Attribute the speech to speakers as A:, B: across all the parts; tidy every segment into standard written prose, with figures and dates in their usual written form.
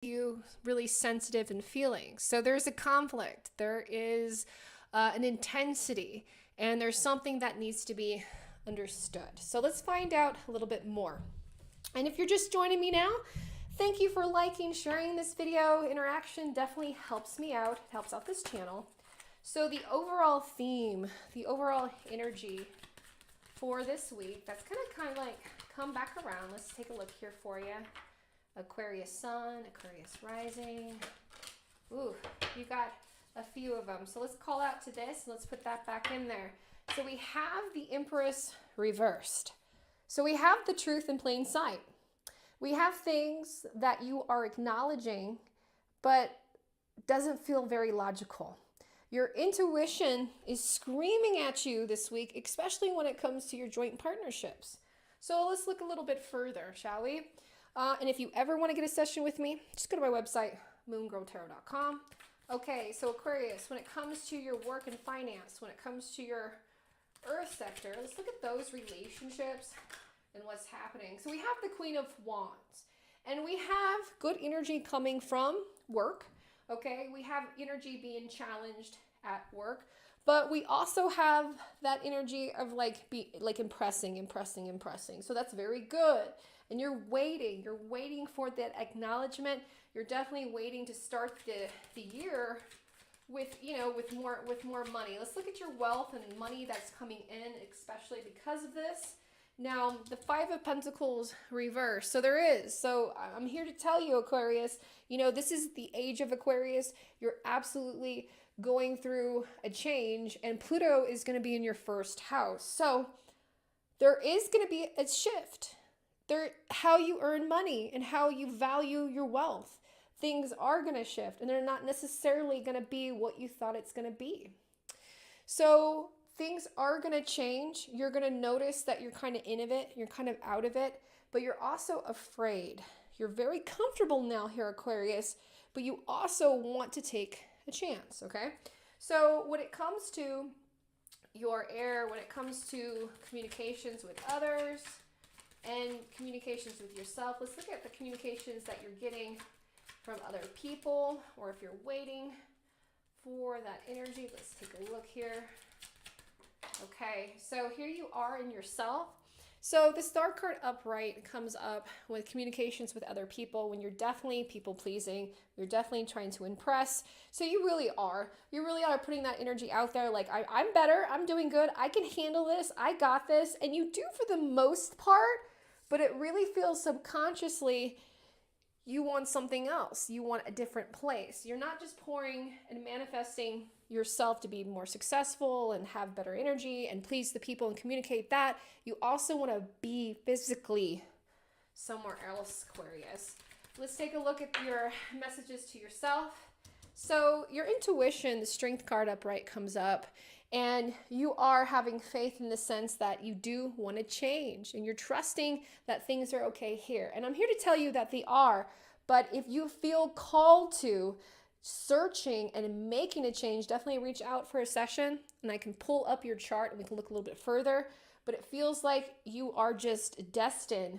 A: you really sensitive and feeling. So there's a conflict, there is an intensity, and there's something that needs to be understood. So let's find out a little bit more. And if you're just joining me now, thank you for liking, sharing this video. Interaction definitely helps me out, it helps out this channel. So the overall theme, the overall energy for this week, that's kind of like come back around. Let's take a look here for you. Aquarius sun, Aquarius rising. Ooh, you got a few of them. So let's call out to this. Let's put that back in there. So we have the Empress reversed. So we have the truth in plain sight. We have things that you are acknowledging, but doesn't feel very logical. Your intuition is screaming at you this week, especially when it comes to your joint partnerships. So let's look a little bit further, shall we? And if you ever want to get a session with me, just go to my website, moongirltarot.com. Okay, so Aquarius, when it comes to your work and finance, when it comes to your earth sector, let's look at those relationships and what's happening. So we have the Queen of Wands, and we have good energy coming from work. Okay, we have energy being challenged at work, but we also have that energy of like impressing. So that's very good. And you're waiting for that acknowledgement. You're definitely waiting to start the year with more money. Let's look at your wealth and money that's coming in, especially because of this. Now, the Five of Pentacles reverse. So I'm here to tell you, Aquarius, this is the age of Aquarius. You're absolutely going through a change, and Pluto is going to be in your first house. So there is going to be a shift. How you earn money and how you value your wealth. Things are going to shift, and they're not necessarily going to be what you thought it's going to be. So things are going to change. You're going to notice that you're kind of in of it, you're kind of out of it, but you're also afraid. You're very comfortable now here, Aquarius, but you also want to take a chance, okay? So when it comes to your air, when it comes to communications with others and communications with yourself, let's look at the communications that you're getting from other people, or if you're waiting for that energy. Let's take a look here. Okay, so here you are in yourself. So the Star card upright comes up with communications with other people when you're definitely people pleasing. You're definitely trying to impress. So you really are putting that energy out there like, I'm better, I'm doing good, I can handle this, I got this. And you do for the most part, but it really feels subconsciously you want something else. You want a different place. You're not just pouring and manifesting yourself to be more successful and have better energy and please the people and communicate that. You also want to be physically somewhere else, Aquarius. Let's take a look at your messages to yourself. So your intuition, the Strength card upright comes up, and you are having faith in the sense that you do want to change and you're trusting that things are okay here. And I'm here to tell you that they are, but if you feel called to searching and making a change, definitely reach out for a session and I can pull up your chart and we can look a little bit further. But it feels like you are just destined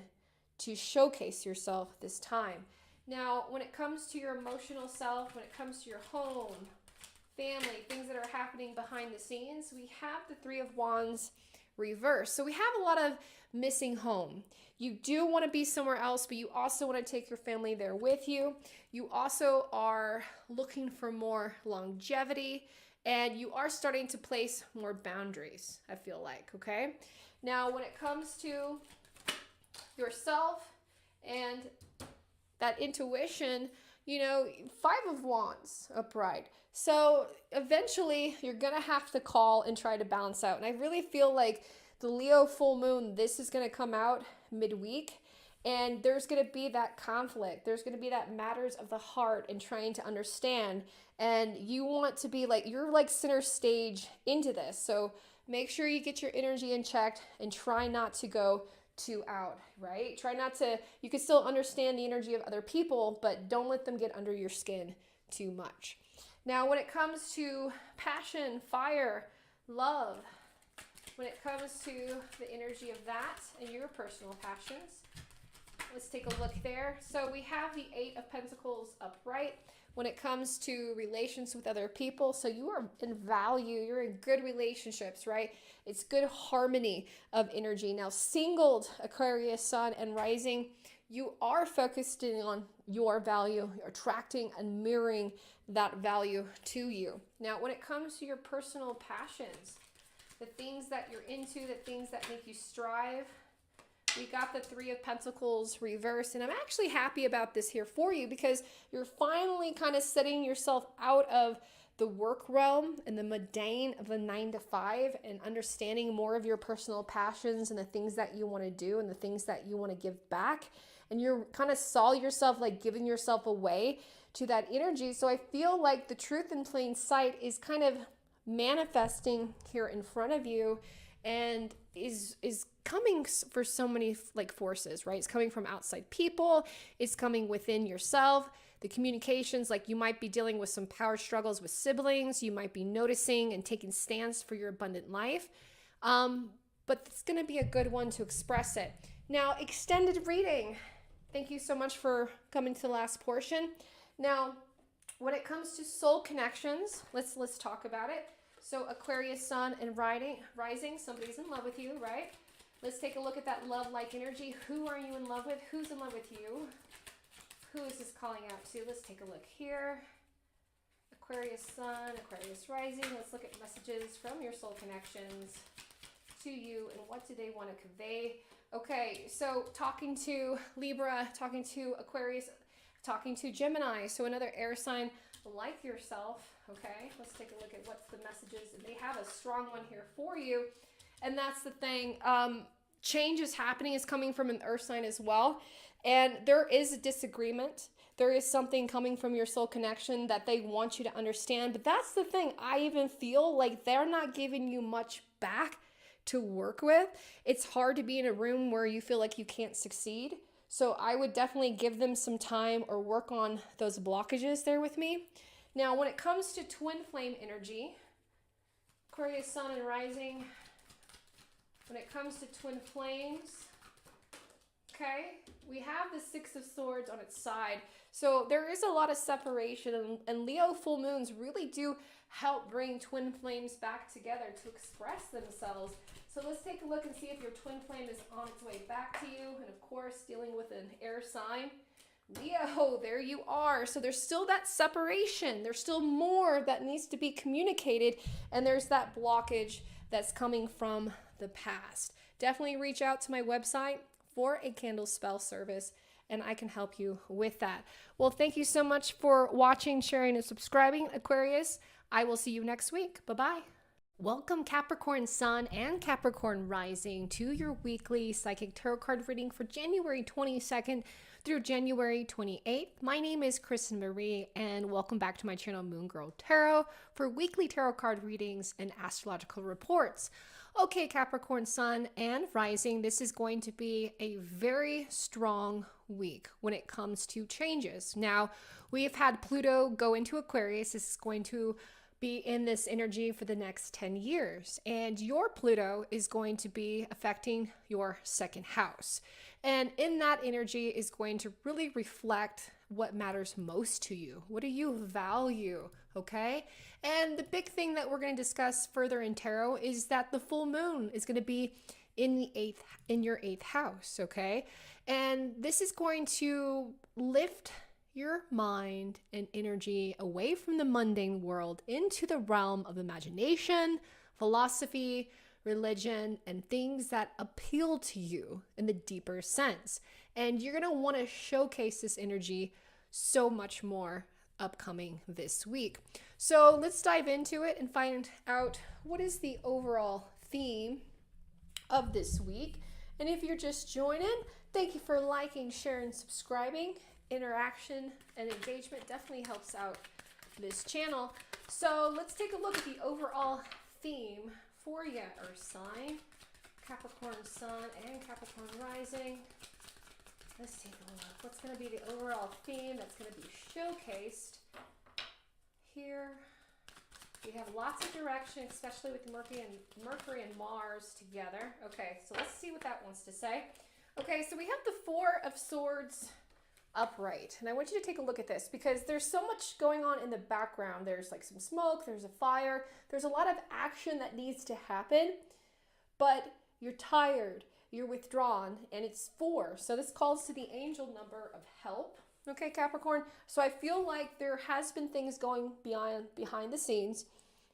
A: to showcase yourself this time. Now, when it comes to your emotional self, when it comes to your home, family, things that are happening behind the scenes, we have the Three of Wands reversed. So we have a lot of missing home. You do want to be somewhere else, but you also want to take your family there with you. You also are looking for more longevity, and you are starting to place more boundaries, I feel like, okay? Now, when it comes to yourself and that intuition, Five of Wands upright. So eventually you're going to have to call and try to balance out. And I really feel like the Leo full moon, this is going to come out midweek. And there's going to be that conflict. There's going to be that matters of the heart and trying to understand. And you want to be like, you're like center stage into this. So make sure you get your energy in check and try not to go too out, right? Try not to, you can still understand the energy of other people, but don't let them get under your skin too much. Now, when it comes to passion, fire, love, when it comes to the energy of that and your personal passions, Let's take a look there. So we have the Eight of Pentacles upright when it comes to relations with other people. So you are in value, you're in good relationships, right? It's good harmony of energy. Now, singled Aquarius, Sun, and Rising, you are focusing on your value, you're attracting and mirroring that value to you. Now, when it comes to your personal passions, the things that you're into, the things that make you strive, we got the Three of Pentacles reversed, and I'm actually happy about this here for you because you're finally kind of setting yourself out of the work realm and the mundane of the 9 to 5 and understanding more of your personal passions and the things that you want to do and the things that you want to give back. And you're kind of saw yourself like giving yourself away to that energy. So I feel like the truth in plain sight is kind of manifesting here in front of you and is coming for so many like forces, right? It's coming from outside people, it's coming within yourself. The communications, like you might be dealing with some power struggles with siblings, you might be noticing and taking stance for your abundant life, but it's going to be a good one to express it. Now, extended reading, thank you so much for coming to the last portion. Now, when it comes to soul connections, let's talk about it. So Aquarius, Sun, and Rising, somebody's in love with you, right? Let's take a look at that love-like energy. Who are you in love with? Who's in love with you? Who is this calling out to? Let's take a look here. Aquarius, Sun, Aquarius, Rising. Let's look at messages from your soul connections to you and what do they want to convey. Okay, so talking to Libra, talking to Aquarius, talking to Gemini, so another air sign like yourself. Okay, let's take a look at what's the messages. And they have a strong one here for you. And that's the thing. Change is happening. It's coming from an earth sign as well. And there is a disagreement. There is something coming from your soul connection that they want you to understand. But that's the thing. I even feel like they're not giving you much back to work with. It's hard to be in a room where you feel like you can't succeed. So I would definitely give them some time or work on those blockages there with me. Now, when it comes to twin flame energy, Aquarius, Sun, and Rising, when it comes to twin flames, okay, we have the Six of Swords on its side. So there is a lot of separation, and Leo full moons really do help bring twin flames back together to express themselves. So let's take a look and see if your twin flame is on its way back to you. And of course, dealing with an air sign. Leo, there you are. So there's still that separation. There's still more that needs to be communicated. And there's that blockage that's coming from the past. Definitely reach out to my website for a candle spell service, and I can help you with that. Well, thank you so much for watching, sharing, and subscribing, Aquarius. I will see you next week. Bye-bye. Welcome, Capricorn Sun and Capricorn Rising, to your weekly psychic tarot card reading for January 22nd through January 28th. My name is Kristen Marie, and welcome back to my channel, Moon Girl Tarot, for weekly tarot card readings and astrological reports. Okay, Capricorn Sun and Rising, this is going to be a very strong week when it comes to changes. Now, we have had Pluto go into Aquarius. This is going to be in this energy for the next 10 years. And your Pluto is going to be affecting your second house. And in that energy is going to really reflect what matters most to you. What do you value? Okay. And the big thing that we're going to discuss further in tarot is that the full moon is going to be in your eighth house. Okay. And this is going to lift your mind and energy away from the mundane world into the realm of imagination, philosophy, religion, and things that appeal to you in the deeper sense. And you're going to want to showcase this energy so much more upcoming this week. So let's dive into it and find out what is the overall theme of this week. And if you're just joining, thank you for liking, sharing, subscribing. Interaction and engagement definitely helps out this channel. So let's take a look at the overall theme for your earth sign, Capricorn Sun and Capricorn Rising. Let's take a look. What's going to be the overall theme that's going to be showcased here? We have lots of direction, especially with Mercury and Mars together. Okay, so let's see what that wants to say. Okay, so we have the Four of Swords upright. And I want you to take a look at this because there's so much going on in the background. There's like some smoke, there's a fire, there's a lot of action that needs to happen, but you're tired, you're withdrawn, and it's 4. So this calls to the angel number of help. Okay, Capricorn. So I feel like there has been things going behind the scenes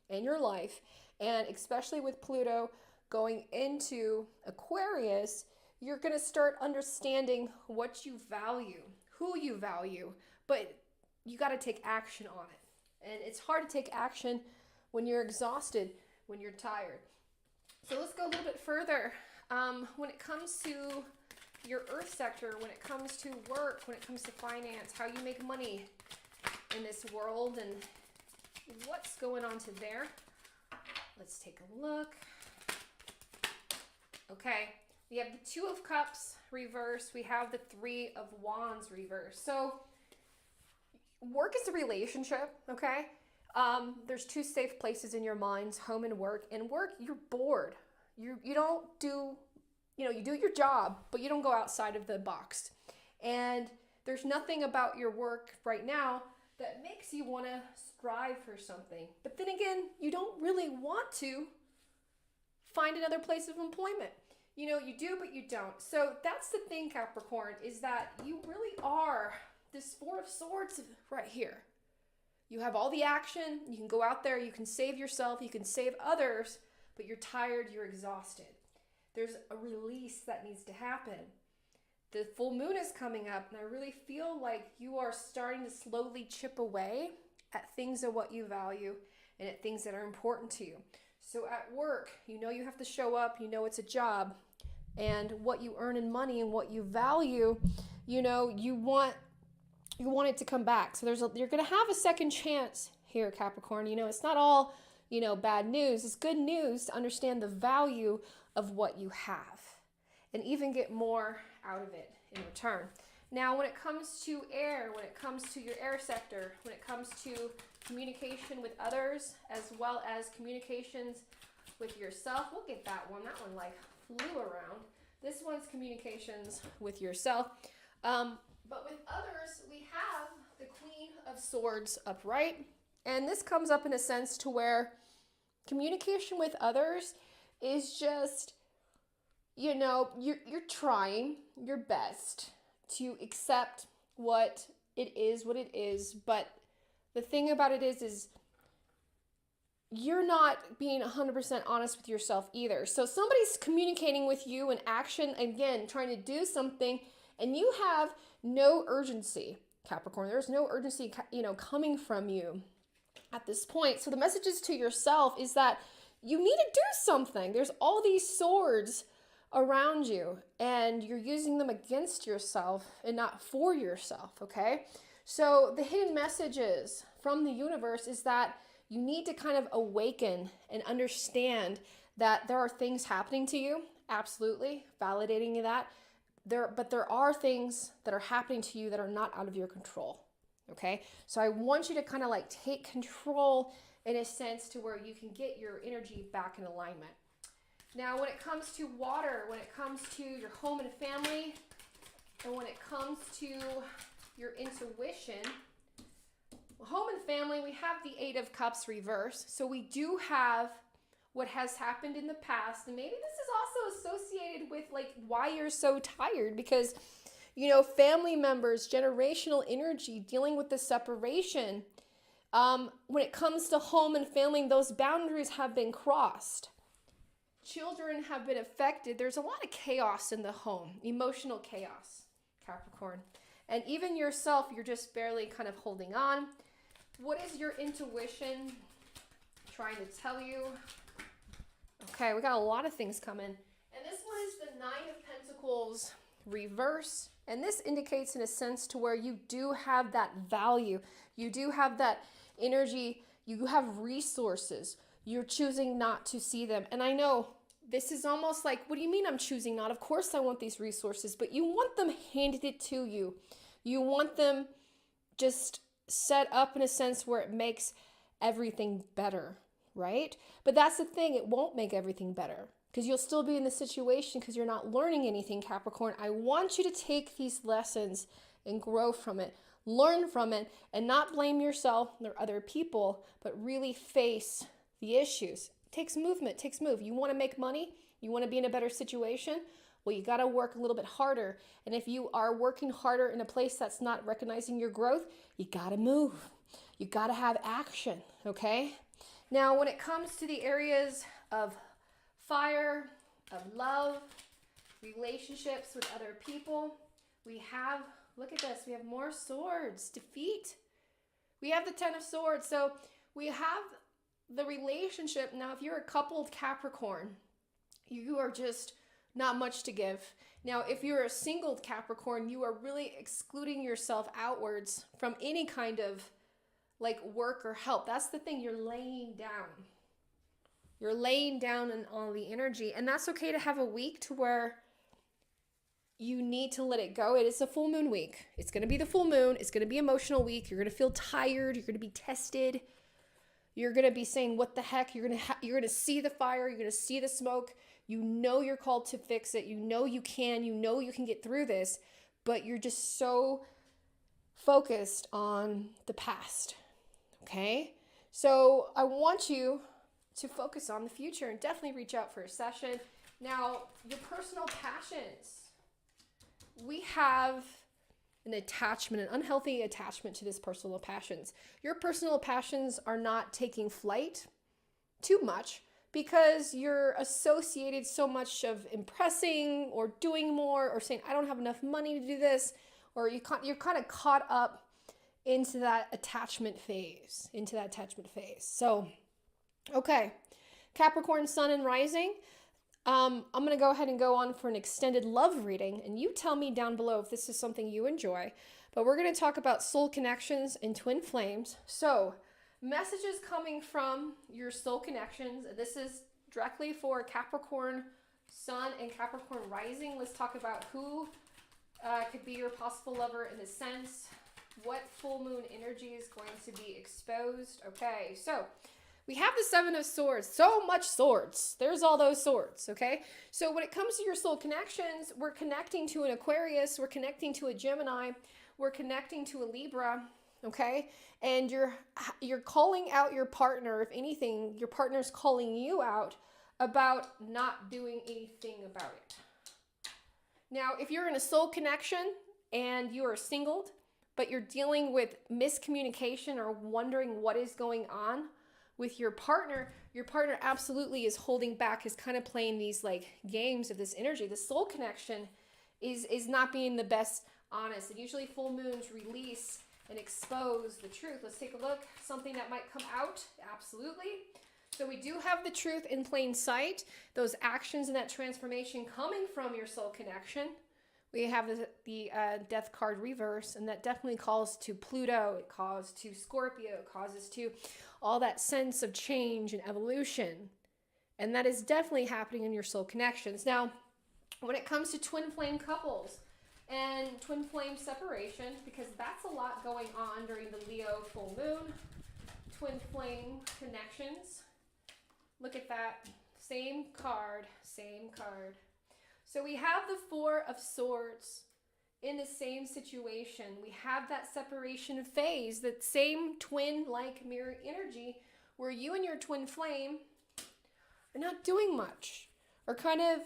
A: in your life, and especially with Pluto going into Aquarius, you're going to start understanding what you value, who you value, but you got to take action on it. And it's hard to take action when you're exhausted, when you're tired. So let's go a little bit further. When it comes to your earth sector, when it comes to work, when it comes to finance, how you make money in this world, and what's going on to there. Let's take a look. Okay, we have the 2 of Cups reverse. We have the 3 of Wands reverse. So work is a relationship, okay? There's 2 safe places in your minds, home and work. In work, you're bored. You don't do, you do your job, but you don't go outside of the box. And there's nothing about your work right now that makes you want to strive for something. But then again, you don't really want to find another place of employment. You do, but you don't. So that's the thing, Capricorn, is that you really are this 4 of Swords right here. You have all the action. You can go out there. You can save yourself. You can save others, but you're tired. You're exhausted. There's a release that needs to happen. The full moon is coming up, and I really feel like you are starting to slowly chip away at things of what you value and at things that are important to you. So at work, you have to show up, it's a job, and what you earn in money and what you value, you want it to come back. So you're going to have a second chance here, Capricorn. It's not all, bad news. It's good news to understand the value of what you have and even get more out of it in return. Now, when it comes to air, when it comes to your air sector, when it comes to communication with others, as well as communications with yourself, we'll get that one. That one flew around. This one's communications with yourself. But with others, we have the Queen of Swords upright. And this comes up in a sense to where communication with others is just, you're trying your best to accept what it is. But the thing about it is you're not being 100% honest with yourself either. So somebody's communicating with you in action, again, trying to do something, and you have no urgency, Capricorn. There's no urgency, coming from you at this point. So the messages to yourself is that you need to do something. There's all these swords around you, and you're using them against yourself and not for yourself, okay? So the hidden messages from the universe is that you need to kind of awaken and understand that there are things happening to you, absolutely, validating that. But there are things that are happening to you that are not out of your control, okay? So I want you to kind of take control in a sense to where you can get your energy back in alignment. Now, when it comes to water, when it comes to your home and family, and when it comes to your intuition, home and family, we have the 8 of Cups reverse. So we do have what has happened in the past. And maybe this is also associated with why you're so tired, because, family members, generational energy, dealing with the separation. When it comes to home and family, those boundaries have been crossed. Children have been affected. There's a lot of chaos in the home, emotional chaos, Capricorn. And even yourself, you're just barely kind of holding on. What is your intuition trying to tell you? Okay, we got a lot of things coming. And this one is the 9 of Pentacles reverse. And this indicates in a sense to where you do have that value. You do have that energy. You have resources. You're choosing not to see them. And I know this is almost like, what do you mean I'm choosing not? Of course I want these resources, but you want them handed to you. You want them just set up in a sense where it makes everything better, right? But that's the thing, it won't make everything better. because you'll still be in the situation because you're not learning anything, Capricorn. I want you to take these lessons and grow from it, learn from it, and not blame yourself or other people, but really face the issues. It takes movement, it takes move. You want to make money? You want to be in a better situation? Well, you got to work a little bit harder. And if you are working harder in a place that's not recognizing your growth, you got to move. You got to have action, okay? Now, when it comes to the areas of fire, of love, relationships with other people, we have, look at this, we have more swords, defeat. We have the 10 of swords. So we have the relationship. Now, if you're a coupled Capricorn, you are just not much to give. Now, if you're a single Capricorn, you are really excluding yourself outwards from any kind of like work or help. That's the thing, you're laying down. You're laying down on all the energy, and that's okay to have a week to where you need to let it go. It is a full moon week. It's going to be the full moon. It's going to be emotional week. You're going to feel tired. You're going to be tested. You're going to be saying, what the heck? You're going to see the fire. You're going to see the smoke. You know you're called to fix it. You know you can get through this, but you're just so focused on the past. Okay? So I want you to focus on the future and definitely reach out for a session. Now, your personal passions. We have an attachment, an unhealthy attachment to this personal passions. Your personal passions are not taking flight too much because you're associated so much of impressing or doing more or saying, I don't have enough money to do this, or you're kind of caught up into that attachment phase, So, okay, Capricorn, Sun, and Rising. I'm going to go ahead and go on for an extended love reading, and you tell me down below if this is something you enjoy. But we're going to talk about soul connections and twin flames. So, messages coming from your soul connections. This is directly for Capricorn, Sun, and Capricorn Rising. Let's talk about who could be your possible lover in a sense. What full moon energy is going to be exposed? Okay, so we have the 7 of Swords. So much swords. There's all those swords, okay? So when it comes to your soul connections, we're connecting to an Aquarius, we're connecting to a Gemini, we're connecting to a Libra, okay? And you're calling out your partner. If anything, your partner's calling you out about not doing anything about it. Now, if you're in a soul connection and you are singled, but you're dealing with miscommunication or wondering what is going on with your partner absolutely is holding back, is kind of playing these like games of this energy. The soul connection is not being the best honest. And usually full moons release and expose the truth. Let's take a look. Something that might come out. Absolutely. So we do have the truth in plain sight. Those actions and that transformation coming from your soul connection. We have the death card reverse, and that definitely calls to Pluto. It calls to Scorpio. It causes to all that sense of change and evolution. And that is definitely happening in your soul connections. Now, when it comes to twin flame couples and twin flame separation, because that's a lot going on during the Leo full moon, twin flame connections. Look at that. Same card, same card. So we have the 4 of Swords in the same situation. We have that separation phase, that same twin-like mirror energy where you and your twin flame are not doing much, or kind of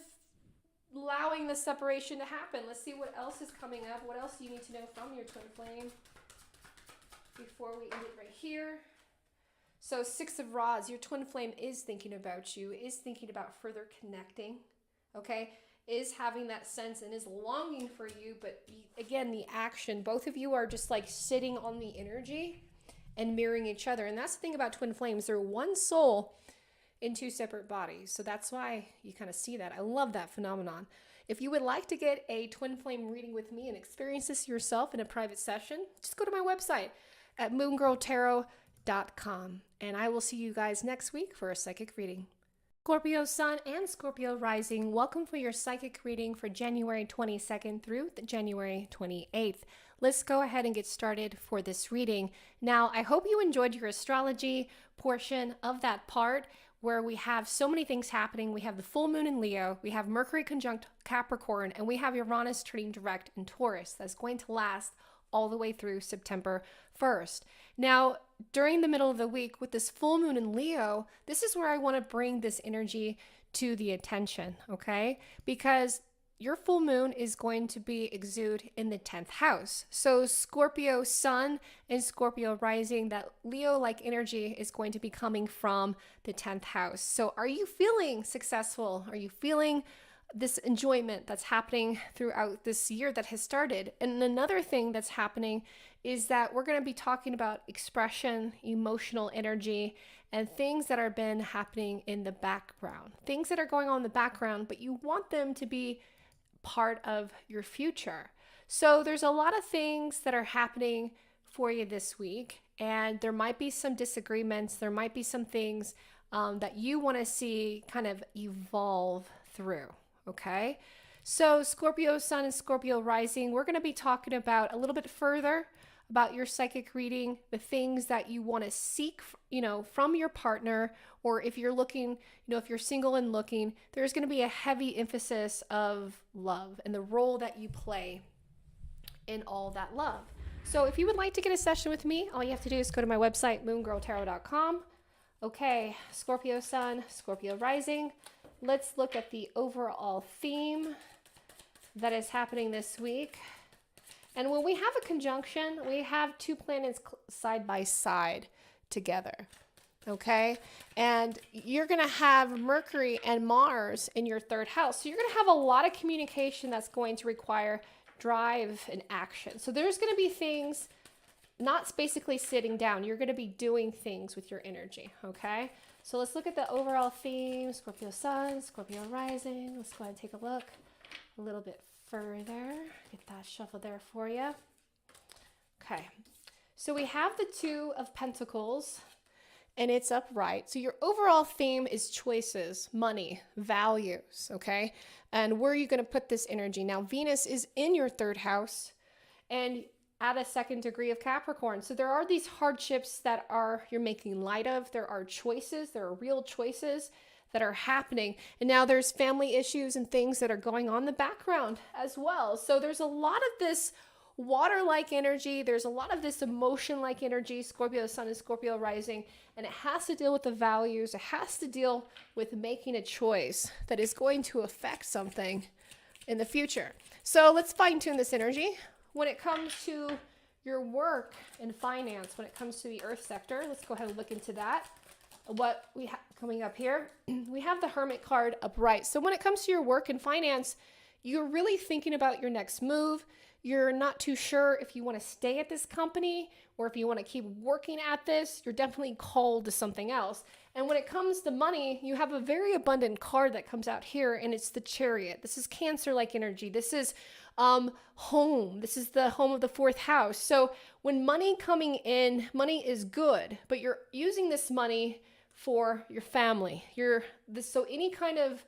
A: allowing the separation to happen. Let's see what else is coming up. What else do you need to know from your twin flame before we end it right here? So 6 of Rods, your twin flame is thinking about you, is thinking about further connecting, okay? Is having that sense and is longing for you, but again, the action, both of you are just like sitting on the energy and mirroring each other. And that's the thing about twin flames. They're one soul in 2 separate bodies. So that's why you kind of see that. I love that phenomenon. If you would like to get a twin flame reading with me and experience this yourself in a private session, just go to my website at moongirltarot.com. And I will see you guys next week for a psychic reading. Scorpio Sun and Scorpio Rising, welcome for your psychic reading for January 22nd through January 28th. Let's go ahead and get started for this reading. Now, I hope you enjoyed your astrology portion of that part. where we have so many things happening. We have the full moon in Leo, we have Mercury conjunct Capricorn, and we have Uranus turning direct in Taurus. That's going to last all the way through September 1st. Now, during the middle of the week with this full moon in Leo, this is where I want to bring this energy to the attention, okay? Because your full moon is going to be exude in the 10th house. So Scorpio sun and Scorpio rising, that Leo-like energy is going to be coming from the 10th house. So are you feeling successful? Are you feeling this enjoyment that's happening throughout this year that has started? And another thing that's happening is that we're going to be talking about expression, emotional energy, and things that are been happening in the background. Things that are going on in the background, but you want them to be part of your future. So there's a lot of things that are happening for you this week, and there might be some disagreements. There might be some things that you want to see kind of evolve through. Okay. So Scorpio sun and Scorpio rising, we're going to be talking about a little bit further about your psychic reading, the things that you want to seek, from your partner, or if you're looking, if you're single and looking, there's going to be a heavy emphasis of love and the role that you play in all that love. So if you would like to get a session with me, all you have to do is go to my website, moongirltarot.com. Okay, Scorpio sun, Scorpio rising. Let's look at the overall theme that is happening this week. And when we have a conjunction, we have two planets side by side together, okay? And you're going to have Mercury and Mars in your third house. So you're going to have a lot of communication that's going to require drive and action. So there's going to be things, not basically sitting down. You're going to be doing things with your energy, okay? So let's look at the overall theme, Scorpio sun, Scorpio rising. Let's go ahead and take a look a little bit further. Get that shuffled there for you. Okay, so we have the Two of Pentacles and it's upright. So your overall theme is choices, money, values, okay? And where are you going to put this energy? Now, Venus is in your third house and at a second degree of Capricorn. So there are these hardships that you're making light of. There are choices, there are real choices that are happening. And now there's family issues and things that are going on in the background as well. So there's a lot of this water-like energy. There's a lot of this emotion-like energy, Scorpio sun and Scorpio rising, and it has to deal with the values. It has to deal with making a choice that is going to affect something in the future. So let's fine-tune this energy. When it comes to your work and finance, when it comes to the earth sector, let's go ahead and look into that. What we have coming up here, we have the Hermit card upright. So when it comes to your work and finance, you're really thinking about your next move. You're not too sure if you want to stay at this company or if you want to keep working at this. You're definitely called to something else. And when it comes to money, you have a very abundant card that comes out here, and it's the Chariot. This is Cancer-like energy. This is home. This is the home of the fourth house. So when money coming in, money is good, but you're using this money for your family. So any kind of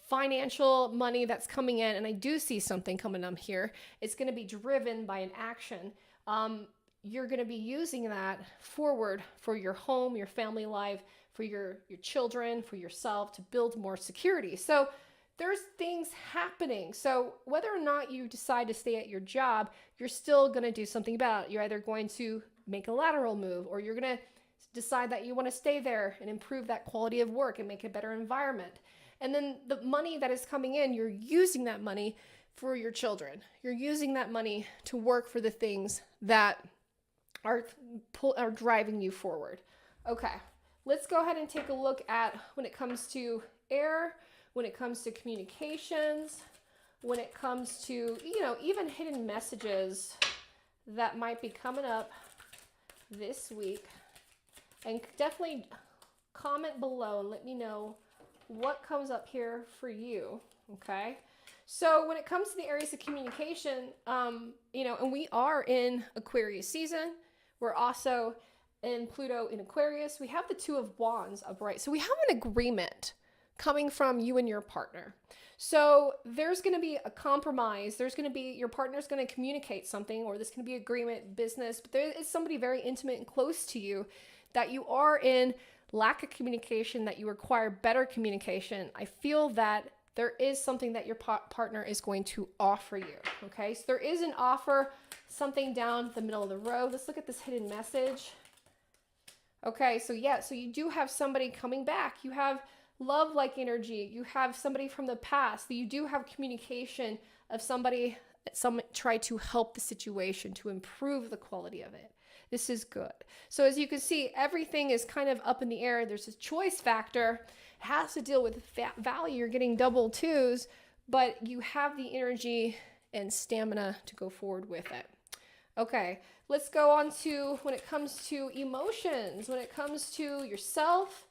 A: financial money that's coming in, and I do see something coming up here, it's going to be driven by an action. You're going to be using that forward for your home, your family life, for your children, for yourself, to build more security. So there's things happening. So whether or not you decide to stay at your job, you're still going to do something about it. You're either going to make a lateral move, or you're going to decide that you want to stay there and improve that quality of work and make a better environment. And then the money that is coming in, you're using that money for your children. You're using that money to work for the things that are driving you forward. Okay, let's go ahead and take a look at when it comes to air, when it comes to communications, when it comes to, even hidden messages that might be coming up this week. And definitely comment below and let me know what comes up here for you, okay? So when it comes to the areas of communication, and we are in Aquarius season. We're also in Pluto in Aquarius. We have the Two of Wands upright. So we have an agreement coming from you and your partner. So there's going to be a compromise. There's going to be, your partner's going to communicate something, or this can be agreement, business, but there is somebody very intimate and close to you that you are in lack of communication, that you require better communication, I feel that there is something that your partner is going to offer you, okay? So there is an offer, something down the middle of the road. Let's look at this hidden message. Okay, so yeah, so you do have somebody coming back. You have love-like energy. You have somebody from the past. You do have communication of somebody, some try to help the situation, to improve the quality of it. This is good. So as you can see, everything is kind of up in the air. There's a choice factor. It has to deal with value. You're getting double twos, but you have the energy and stamina to go forward with it. Okay, let's go on to when it comes to emotions, when it comes to yourself.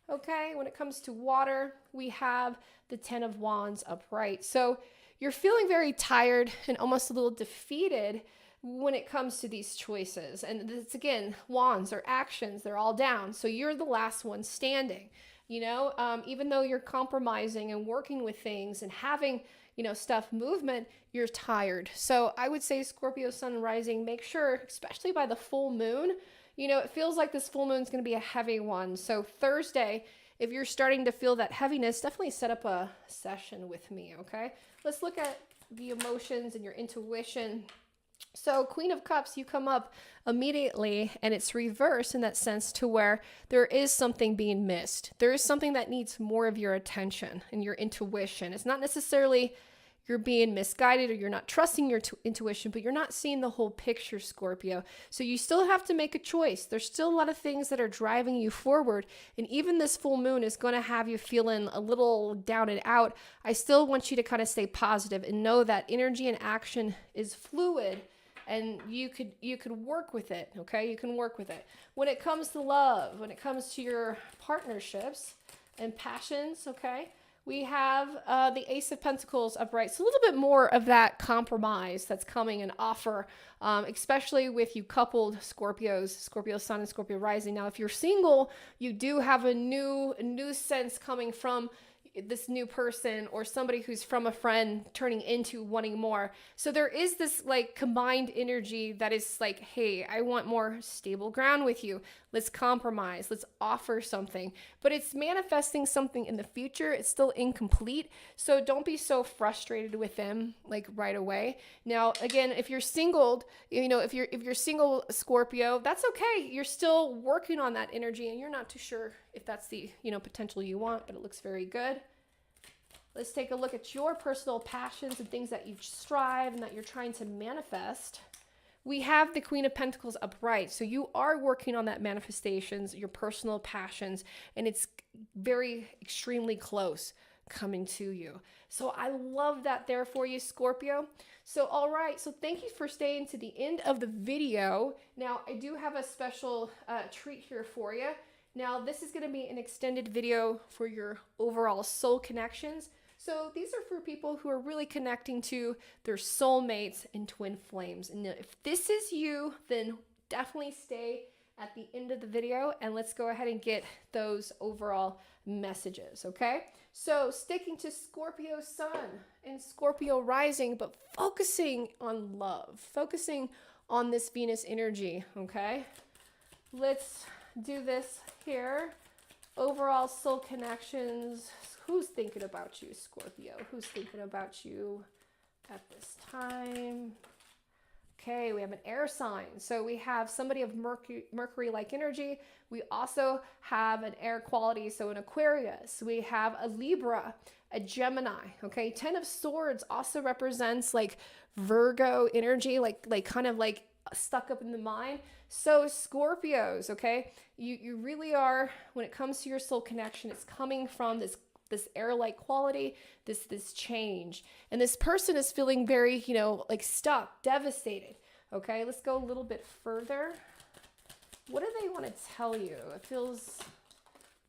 A: Okay, when it comes to water, we have the 10 of Wands upright. So you're feeling very tired and almost a little defeated when it comes to these choices. And it's, again, wands or actions, they're all down. So you're the last one standing. You know, even though you're compromising and working with things and having, you know, stuff movement, you're tired. So I would say Scorpio sun rising, make sure, especially by the full moon, you know, it feels like this full moon is going to be a heavy one. So Thursday, if you're starting to feel that heaviness, definitely set up a session with me, okay? Let's look at the emotions and your intuition. So Queen of Cups, you come up immediately and it's reversed in that sense to where there is something being missed. There is something that needs more of your attention and your intuition. It's not necessarily you're being misguided or you're not trusting your intuition, but you're not seeing the whole picture, Scorpio. So you still have to make a choice. There's still a lot of things that are driving you forward. And even this full moon is going to have you feeling a little down and out. I still want you to kind of stay positive and know that energy and action is fluid. And you could work with it, okay? You can work with it. When it comes to love, when it comes to your partnerships and passions, okay? We have the Ace of Pentacles upright. So a little bit more of that compromise that's coming and offer, especially with you coupled Scorpios, Scorpio Sun and Scorpio Rising. Now, if you're single, you do have a new sense coming from this new person or somebody who's from a friend turning into wanting more. So there is this like combined energy that is like, hey, I want more stable ground with you. Let's compromise. Let's offer something. But it's manifesting something in the future. It's still incomplete. So don't be so frustrated with them like right away. Now, again, if you're singled, you know, if you're single Scorpio, that's okay. You're still working on that energy and you're not too sure if that's the, you know, potential you want, but it looks very good. Let's take a look at your personal passions and things that you strive and that you're trying to manifest. We have the Queen of Pentacles upright. So you are working on that manifestations, your personal passions, and it's very extremely close coming to you. So I love that there for you, Scorpio. So, all right. So thank you for staying to the end of the video. Now, I do have a special treat here for you. Now, this is going to be an extended video for your overall soul connections. So these are for people who are really connecting to their soulmates and twin flames. And if this is you, then definitely stay at the end of the video and let's go ahead and get those overall messages, okay? So sticking to Scorpio Sun and Scorpio Rising, but focusing on love, focusing on this Venus energy, okay? Let's do this here. Overall soul connections. Who's thinking about you, Scorpio? Who's thinking about you at this time? Okay, we have an air sign. So we have somebody of Mercury-like energy. We also have an air quality, so an Aquarius. We have a Libra, a Gemini, okay? 10 of Swords also represents like Virgo energy, like kind of like stuck up in the mind. So Scorpios, okay? You really are, when it comes to your soul connection, it's coming from this air-like quality, this change. And this person is feeling very, you know, like stuck, devastated. Okay, let's go a little bit further. What do they want to tell you? It feels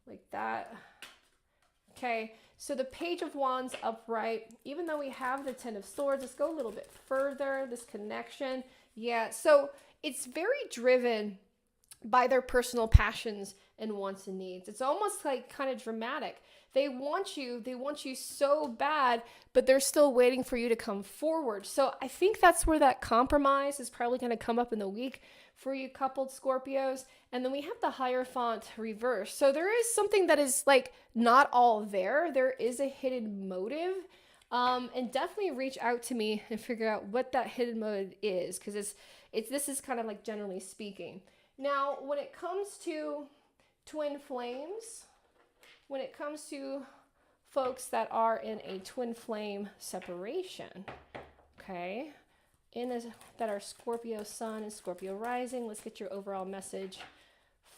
A: like that. Okay, so the Page of Wands upright, even though we have the 10 of Swords, let's go a little bit further, this connection. Yeah, so it's very driven by their personal passions and wants and needs. It's almost like kind of dramatic. They want you so bad, but they're still waiting for you to come forward. So I think that's where that compromise is probably going to come up in the week for you coupled Scorpios. And then we have the Hierophant reverse. So there is something that is like not all there. There is a hidden motive. And definitely reach out to me and figure out what that hidden motive is, because this is kind of like generally speaking. Now, when it comes to twin flames, when it comes to folks that are in a twin flame separation, okay, that are Scorpio sun and Scorpio rising, let's get your overall message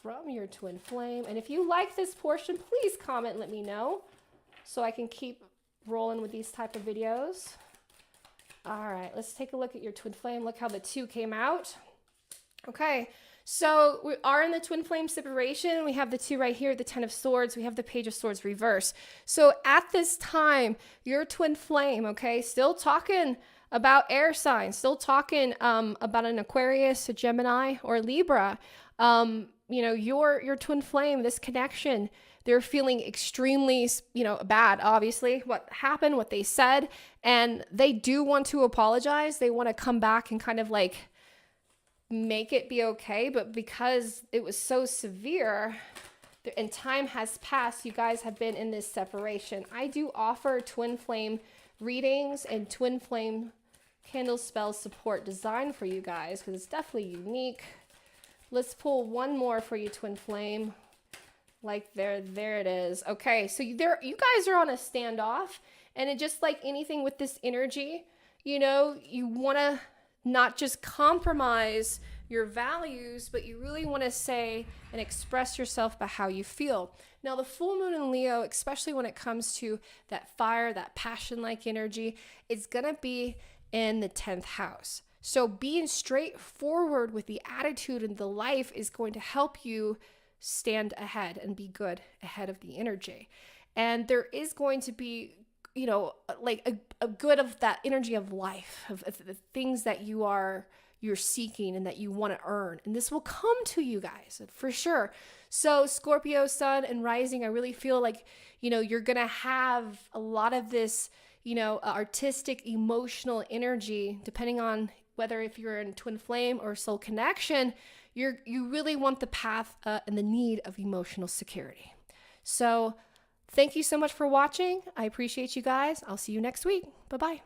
A: from your twin flame. And if you like this portion, please comment and let me know so I can keep rolling with these type of videos. All right, let's take a look at your twin flame. Look how the 2 came out. Okay, so we are in the twin flame separation. We have the 2 right here, the 10 of swords. We have the page of swords reverse. So at this time, your twin flame, okay, still talking about air signs, still talking about an Aquarius, a Gemini, or Libra. You know, your twin flame, this connection, they're feeling extremely, bad, obviously, what happened, what they said, and they do want to apologize. They want to come back and kind of like make it be okay, but because it was so severe and time has passed, you guys have been in this separation. I do offer twin flame readings and twin flame candle spell support design for you guys because it's definitely unique. Let's pull one more for you, twin flame. Like there it is. Okay, so you guys are on a standoff, and it just like anything with this energy, you want to not just compromise your values, but you really want to say and express yourself about how you feel. Now, the full moon in Leo, especially when it comes to that fire, that passion-like energy, it's going to be in the 10th house. So being straightforward with the attitude and the life is going to help you stand ahead and be good ahead of the energy. And there is going to be, like a good of that energy of life, of the things that you're seeking and that you want to earn. And this will come to you guys for sure. So Scorpio sun and rising, I really feel like, you're going to have a lot of this, artistic, emotional energy, depending on whether if you're in twin flame or soul connection, you really want the path and the need of emotional security. So thank you so much for watching. I appreciate you guys. I'll see you next week. Bye-bye.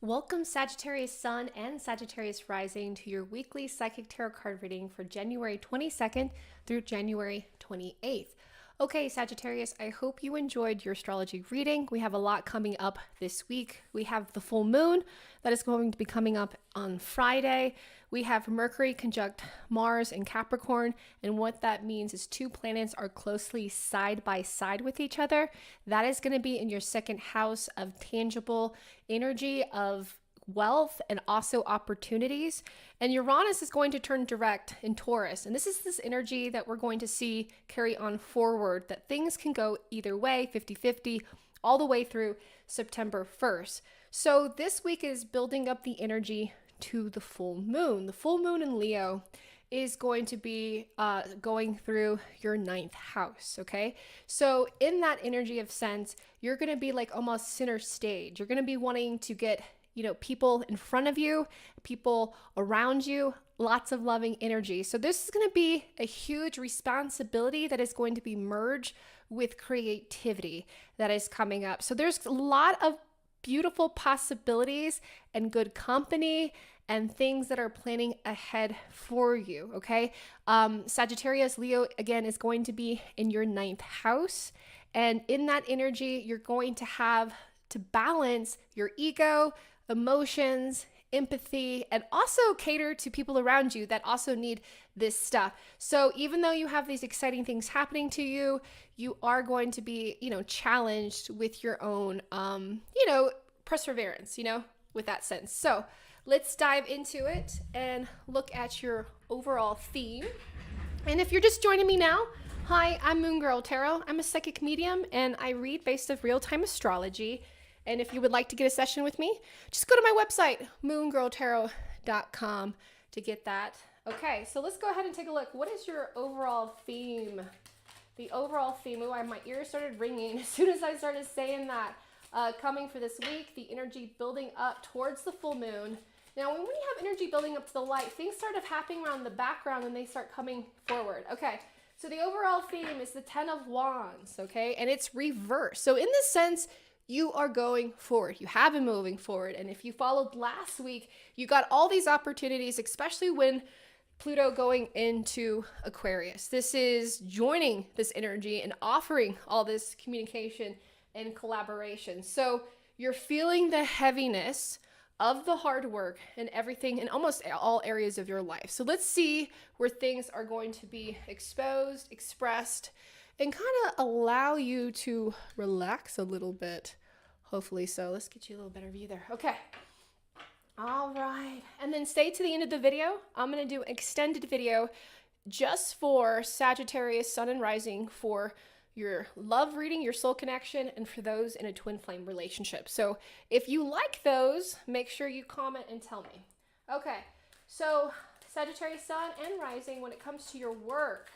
A: Welcome Sagittarius Sun and Sagittarius Rising to your weekly Psychic Tarot card reading for January 22nd through January 28th. Okay, Sagittarius, I hope you enjoyed your astrology reading. We have a lot coming up this week. We have the full moon that is going to be coming up on Friday. We have Mercury conjunct Mars in Capricorn, and what that means is 2 planets are closely side by side with each other. That is going to be in your 2nd house of tangible energy, of wealth, and also opportunities. And Uranus is going to turn direct in Taurus. And this is this energy that we're going to see carry on forward, that things can go either way, 50-50, all the way through September 1st. So this week is building up the energy to the full moon. The full moon in Leo is going to be going through your 9th house, okay? So in that energy of sense, you're going to be like almost center stage. You're going to be wanting to get people in front of you, people around you, lots of loving energy. So this is going to be a huge responsibility that is going to be merged with creativity that is coming up. So there's a lot of beautiful possibilities and good company and things that are planning ahead for you, okay? Sagittarius, Leo, again, is going to be in your 9th house. And in that energy, you're going to have to balance your ego, emotions, empathy, and also cater to people around you that also need this stuff. So even though you have these exciting things happening to you, you are going to be, challenged with your own, perseverance, with that sense. So let's dive into it and look at your overall theme. And if you're just joining me now, hi, I'm Moon Girl Tarot. I'm a psychic medium and I read based off real-time astrology. And if you would like to get a session with me, just go to my website, moongirltarot.com, to get that. Okay, so let's go ahead and take a look. What is your overall theme? The overall theme, my ears started ringing as soon as I started saying that. Coming for this week, the energy building up towards the full moon Now, when we have energy building up to the light, things start happening around the background and they start coming forward. Okay, so the overall theme is the 10 of Wands, okay? And it's reversed. So in this sense, you are going forward. You have been moving forward. And if you followed last week, you got all these opportunities, especially when Pluto going into Aquarius. This is joining this energy and offering all this communication and collaboration. So you're feeling the heaviness of the hard work and everything in almost all areas of your life. So let's see where things are going to be exposed, expressed, and kind of allow you to relax a little bit. Hopefully so. Let's get you a little better view there. Okay. All right. And then stay to the end of the video. I'm going to do an extended video just for Sagittarius, Sun and Rising, for your love reading, your soul connection, and for those in a twin flame relationship. So if you like those, make sure you comment and tell me. Okay, so Sagittarius, Sun and Rising, when it comes to your work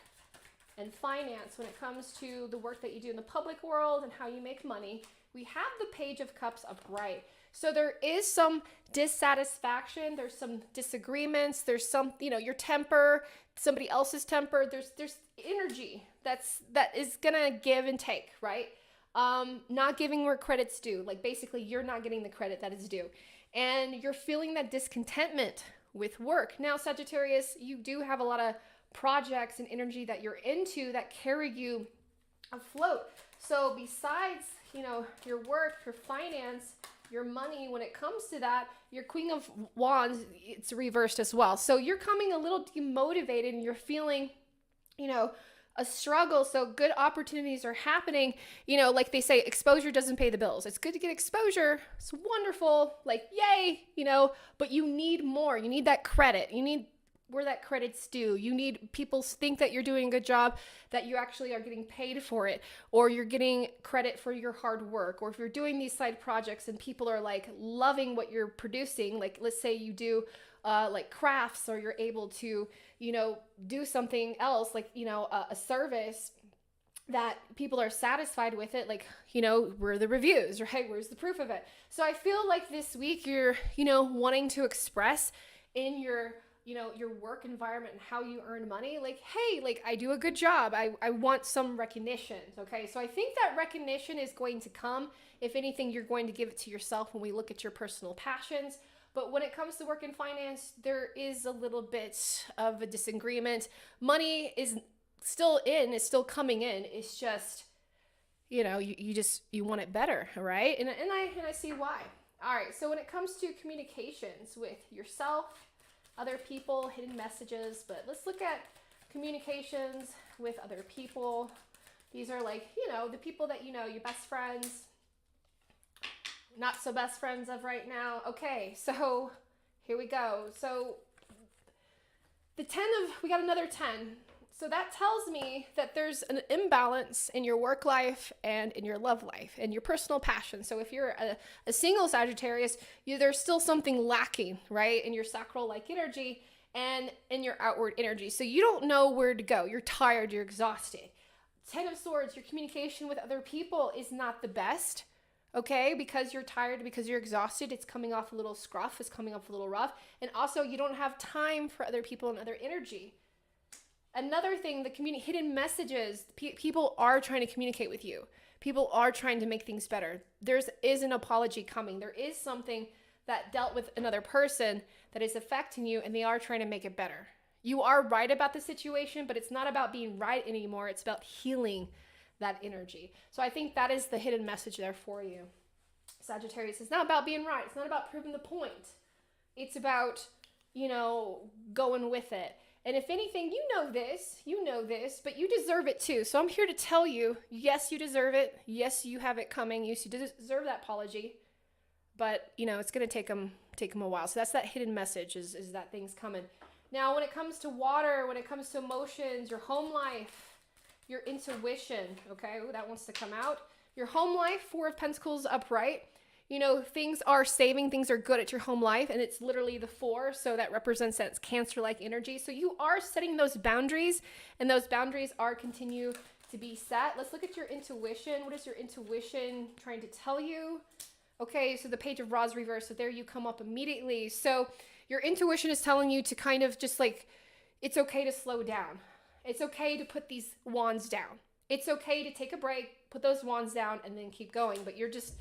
A: and finance, when it comes to the work that you do in the public world and how you make money, we have the Page of Cups upright. So there is some dissatisfaction, there's some disagreements, there's some, your temper, somebody else's temper, there's energy that is gonna give and take, right? Not giving where credit's due. Like basically you're not getting the credit that is due. And you're feeling that discontentment with work. Now, Sagittarius, you do have a lot of projects and energy that you're into that carry you afloat. So besides, your work, your finance, your money, when it comes to that, your Queen of Wands, it's reversed as well. So you're coming a little demotivated and you're feeling, a struggle. So good opportunities are happening. Like they say, exposure doesn't pay the bills. It's good to get exposure. It's wonderful. Like, yay, but you need more. You need that credit. You need where that credit's due. You need people think that you're doing a good job, that you actually are getting paid for it, or you're getting credit for your hard work, or if you're doing these side projects and people are like loving what you're producing, like let's say you do like crafts, or you're able to, do something else, like, a service that people are satisfied with it, like, where are the reviews, right? Where's the proof of it? So I feel like this week you're, wanting to express in your your work environment and how you earn money, like, hey, like I do a good job. I want some recognition. Okay. So I think that recognition is going to come. If anything, you're going to give it to yourself when we look at your personal passions. But when it comes to work and finance, there is a little bit of a disagreement. Money is still coming in. It's just, you want it better. Right. And I see why. All right. So when it comes to communications with yourself, other people, hidden messages, but let's look at communications with other people. These are like, the people that your best friends, not so best friends of right now. Okay, so here we go. So we got another 10. So that tells me that there's an imbalance in your work life and in your love life and your personal passion. So if you're a single Sagittarius, there's still something lacking, right? In your sacral-like energy and in your outward energy. So you don't know where to go. You're tired, you're exhausted. 10 of Swords, your communication with other people is not the best, okay? Because you're tired, because you're exhausted, it's coming off a little scruff, it's coming off a little rough. And also you don't have time for other people and other energy. Another thing, the hidden messages, people are trying to communicate with you. People are trying to make things better. There is an apology coming. There is something that dealt with another person that is affecting you, and they are trying to make it better. You are right about the situation, but it's not about being right anymore. It's about healing that energy. So I think that is the hidden message there for you. Sagittarius, it's not about being right. It's not about proving the point. It's about, going with it. And if anything, you know this, but you deserve it too. So I'm here to tell you, yes, you deserve it. Yes, you have it coming. Yes, you deserve that apology. But, it's going to take them a while. So that's that hidden message is that thing's coming. Now, when it comes to water, when it comes to emotions, your home life, your intuition, okay, that wants to come out. Your home life, 4 of Pentacles upright. Things are saving, things are good at your home life, and it's literally the 4, so that represents that it's Cancer-like energy. So you are setting those boundaries, and those boundaries are continue to be set. Let's look at your intuition. What is your intuition trying to tell you? Okay, so the Page of Rods reversed, so there you come up immediately. So your intuition is telling you to kind of just like, it's okay to slow down. It's okay to put these wands down. It's okay to take a break, put those wands down, and then keep going. But you're just,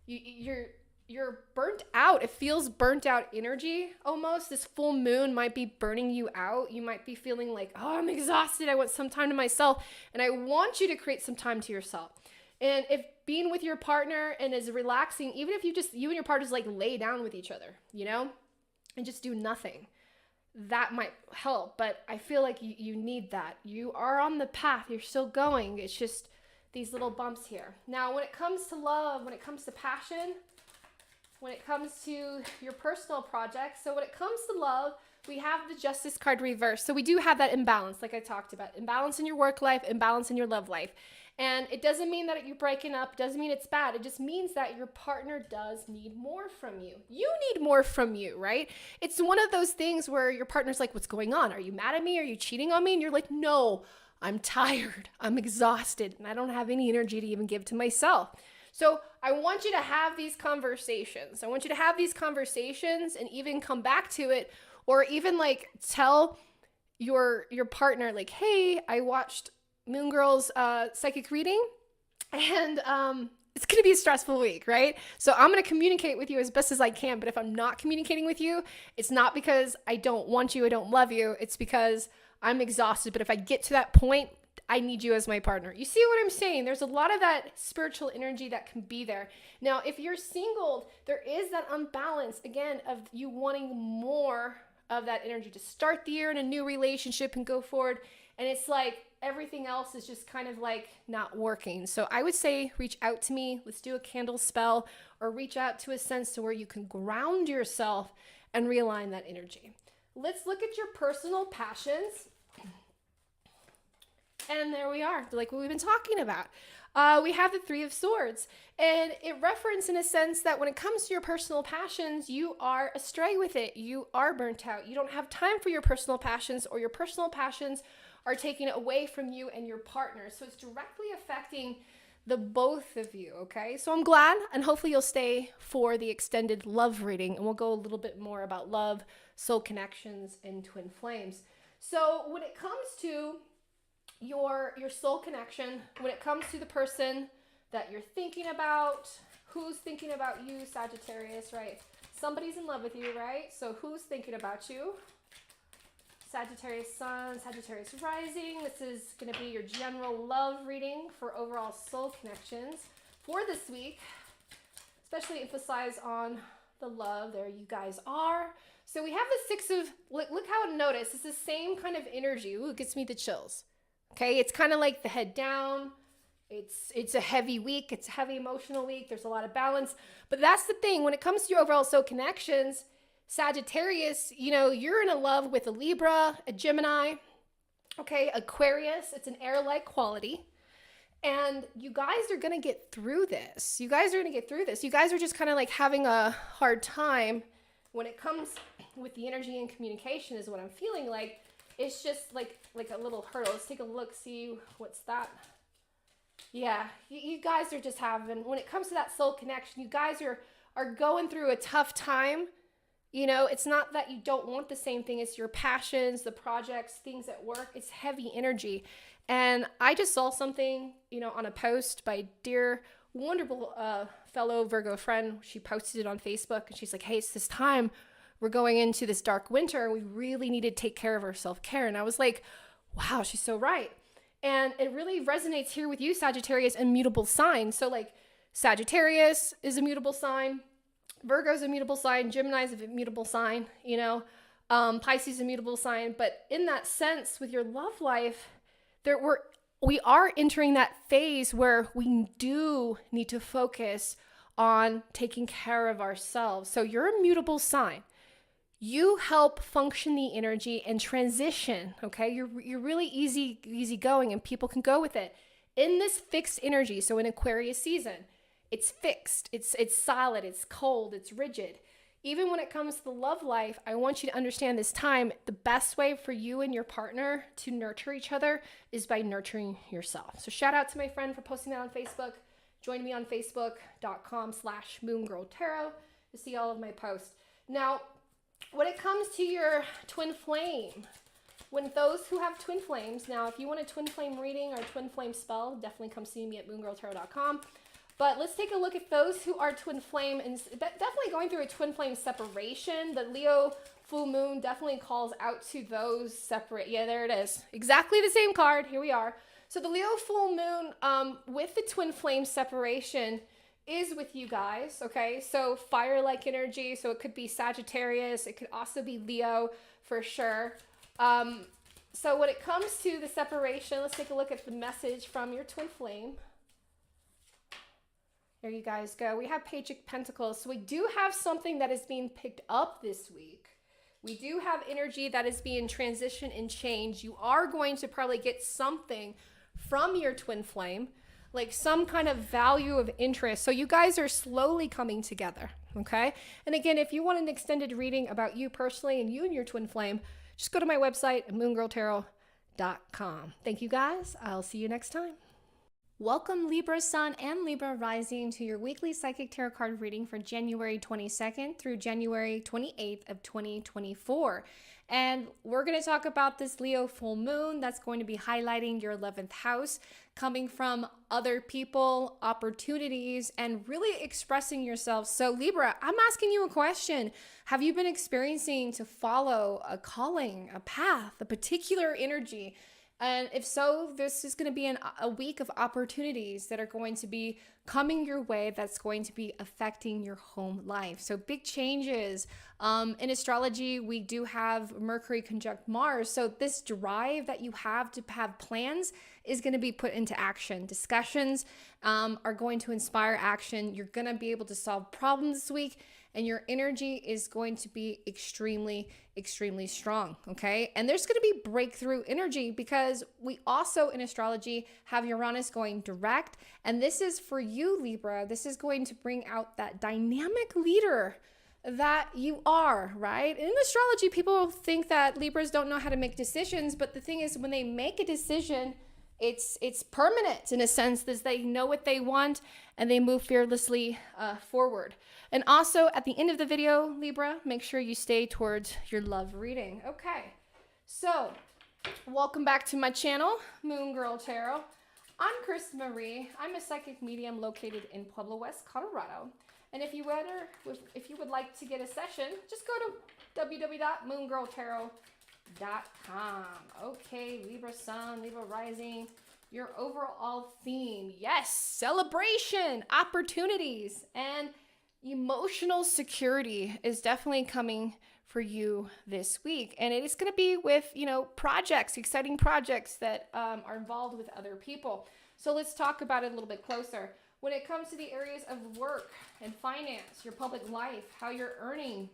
A: you're burnt out. It feels burnt out energy almost. This full moon might be burning you out. You might be feeling like, oh, I'm exhausted. I want some time to myself. And I want you to create some time to yourself. And if being with your partner and is relaxing, even if you and your partner just like lay down with each other, you know, and just do nothing, that might help. But I feel like you need that. You are on the path. You're still going. It's just these little bumps here. Now, when it comes to love, when it comes to passion, when it comes to your personal projects, so when it comes to love, we have the Justice card reversed. So we do have that imbalance, like I talked about. Imbalance in your work life, imbalance in your love life. And it doesn't mean that you're breaking up. It doesn't mean it's bad. It just means that your partner does need more from you. You need more from you, right? It's one of those things where your partner's like, what's going on? Are you mad at me? Are you cheating on me? And you're like, no, I'm tired. I'm exhausted. And I don't have any energy to even give to myself. So I want you to have these conversations. I want you to have these conversations and even come back to it, or even like tell your partner like, hey, I watched Moon Girl's psychic reading, and it's going to be a stressful week, right? So I'm going to communicate with you as best as I can. But if I'm not communicating with you, it's not because I don't want you, I don't love you. It's because I'm exhausted. But if I get to that point, I need you as my partner. You see what I'm saying? There's a lot of that spiritual energy that can be there. Now, if you're single, there is that unbalance, again, of you wanting more of that energy to start the year in a new relationship and go forward. And it's like everything else is just kind of like not working. So I would say reach out to me. Let's do a candle spell, or reach out to a sense to where you can ground yourself and realign that energy. Let's look at your personal passions. And there we are, like what we've been talking about. We have the Three of Swords, and it references in a sense that when it comes to your personal passions, you are astray with it. You are burnt out. You don't have time for your personal passions, or your personal passions are taking it away from you and your partner. So it's directly affecting the both of you, okay? So I'm glad, and hopefully you'll stay for the extended love reading, and we'll go a little bit more about love, soul connections, and twin flames. So when it comes to your soul connection, when it comes to the person that you're thinking about, who's thinking about you, Sagittarius, right? Somebody's in love with you, right? So who's thinking about you? Sagittarius Sun, Sagittarius Rising. This is going to be your general love reading for overall soul connections for this week. Especially emphasize on the love. There you guys are. So we have the Six of, look how notice, it's the same kind of energy. Ooh, it gives me the chills. Okay, it's kind of like the head down. It's a heavy week. It's a heavy emotional week. There's a lot of balance. But that's the thing. When it comes to your overall soul connections, Sagittarius, you know, you're in a love with a Libra, a Gemini, okay, Aquarius. It's an air-like quality. And you guys are going to get through this. You guys are going to get through this. You guys are just kind of like having a hard time when it comes with the energy and communication is what I'm feeling like. It's just like a little hurdle. Let's take a look, see what's that. Yeah, you guys are just having, when it comes to that soul connection, you guys are going through a tough time. You know, it's not that you don't want the same thing. It's your passions, the projects, things at work. It's heavy energy. And I just saw something, you know, on a post by dear, wonderful fellow Virgo friend. She posted it on Facebook, and she's like, hey, it's this time. We're going into this dark winter. We really need to take care of our self-care. And I was like, wow, she's so right. And it really resonates here with you, Sagittarius, immutable sign. So like Sagittarius is a mutable sign. Virgo's a mutable sign. Gemini's a mutable sign, you know. Pisces is a mutable sign. But in that sense, with your love life, we are entering that phase where we do need to focus on taking care of ourselves. So you're a mutable sign. You help function the energy and transition, okay? You're really easy going, and people can go with it. In this fixed energy, so in Aquarius season, it's fixed, it's solid, it's cold, it's rigid. Even when it comes to the love life, I want you to understand this time, the best way for you and your partner to nurture each other is by nurturing yourself. So shout out to my friend for posting that on Facebook. Join me on facebook.com/moongirltarot to see all of my posts. Now, when it comes to your twin flame, when those who have twin flames, now if you want a twin flame reading or a twin flame spell, definitely come see me at moongirltarot.com. But let's take a look at those who are twin flame and definitely going through a twin flame separation. The Leo full moon definitely calls out to those separate. Yeah, there it is. Exactly the same card. Here we are. So the Leo full moon with the twin flame separation is with you guys, okay? So fire-like energy. So it could be Sagittarius. It could also be Leo for sure. So when it comes to the separation, let's take a look at the message from your twin flame. There you guys go. We have Page of Pentacles. So we do have something that is being picked up this week. We do have energy that is being transitioned and changed. You are going to probably get something from your twin flame, like some kind of value of interest. So you guys are slowly coming together, okay? And again, if you want an extended reading about you personally and you and your twin flame, just go to my website at moongirltarot.com. Thank you guys. I'll see you next time. Welcome Libra Sun and Libra Rising to your weekly Psychic Tarot card reading for January 22nd through January 28th of 2024. And we're going to talk about this Leo full moon that's going to be highlighting your 11th house, coming from other people, opportunities, and really expressing yourself. So Libra, I'm asking you a question. Have you been experiencing to follow a calling, a path, a particular energy? And if so, this is going to be a week of opportunities that are going to be coming your way that's going to be affecting your home life. So big changes. In astrology, we do have Mercury conjunct Mars. So this drive that you have to have plans is going to be put into action. Discussions are going to inspire action. You're going to be able to solve problems this week. And your energy is going to be extremely, extremely strong, okay? And there's going to be breakthrough energy because we also in astrology have Uranus going direct. And this is for you, Libra. This is going to bring out that dynamic leader that you are, right? In astrology, people think that Libras don't know how to make decisions. But the thing is, when they make a decision, it's permanent in a sense that they know what they want and they move fearlessly forward. And also at the end of the video, Libra, make sure you stay towards your love reading. Okay, so welcome back to my channel, Moon Girl Tarot. I'm Chris Marie. I'm a psychic medium located in Pueblo West, Colorado. And if you would like to get a session, just go to www.moongirltarot.com. Okay, Libra Sun, Libra Rising, your overall theme. Yes, celebration, opportunities, and emotional security is definitely coming for you this week. And it is going to be with, projects, exciting projects that are involved with other people. So let's talk about it a little bit closer. When it comes to the areas of work and finance, your public life, how you're earning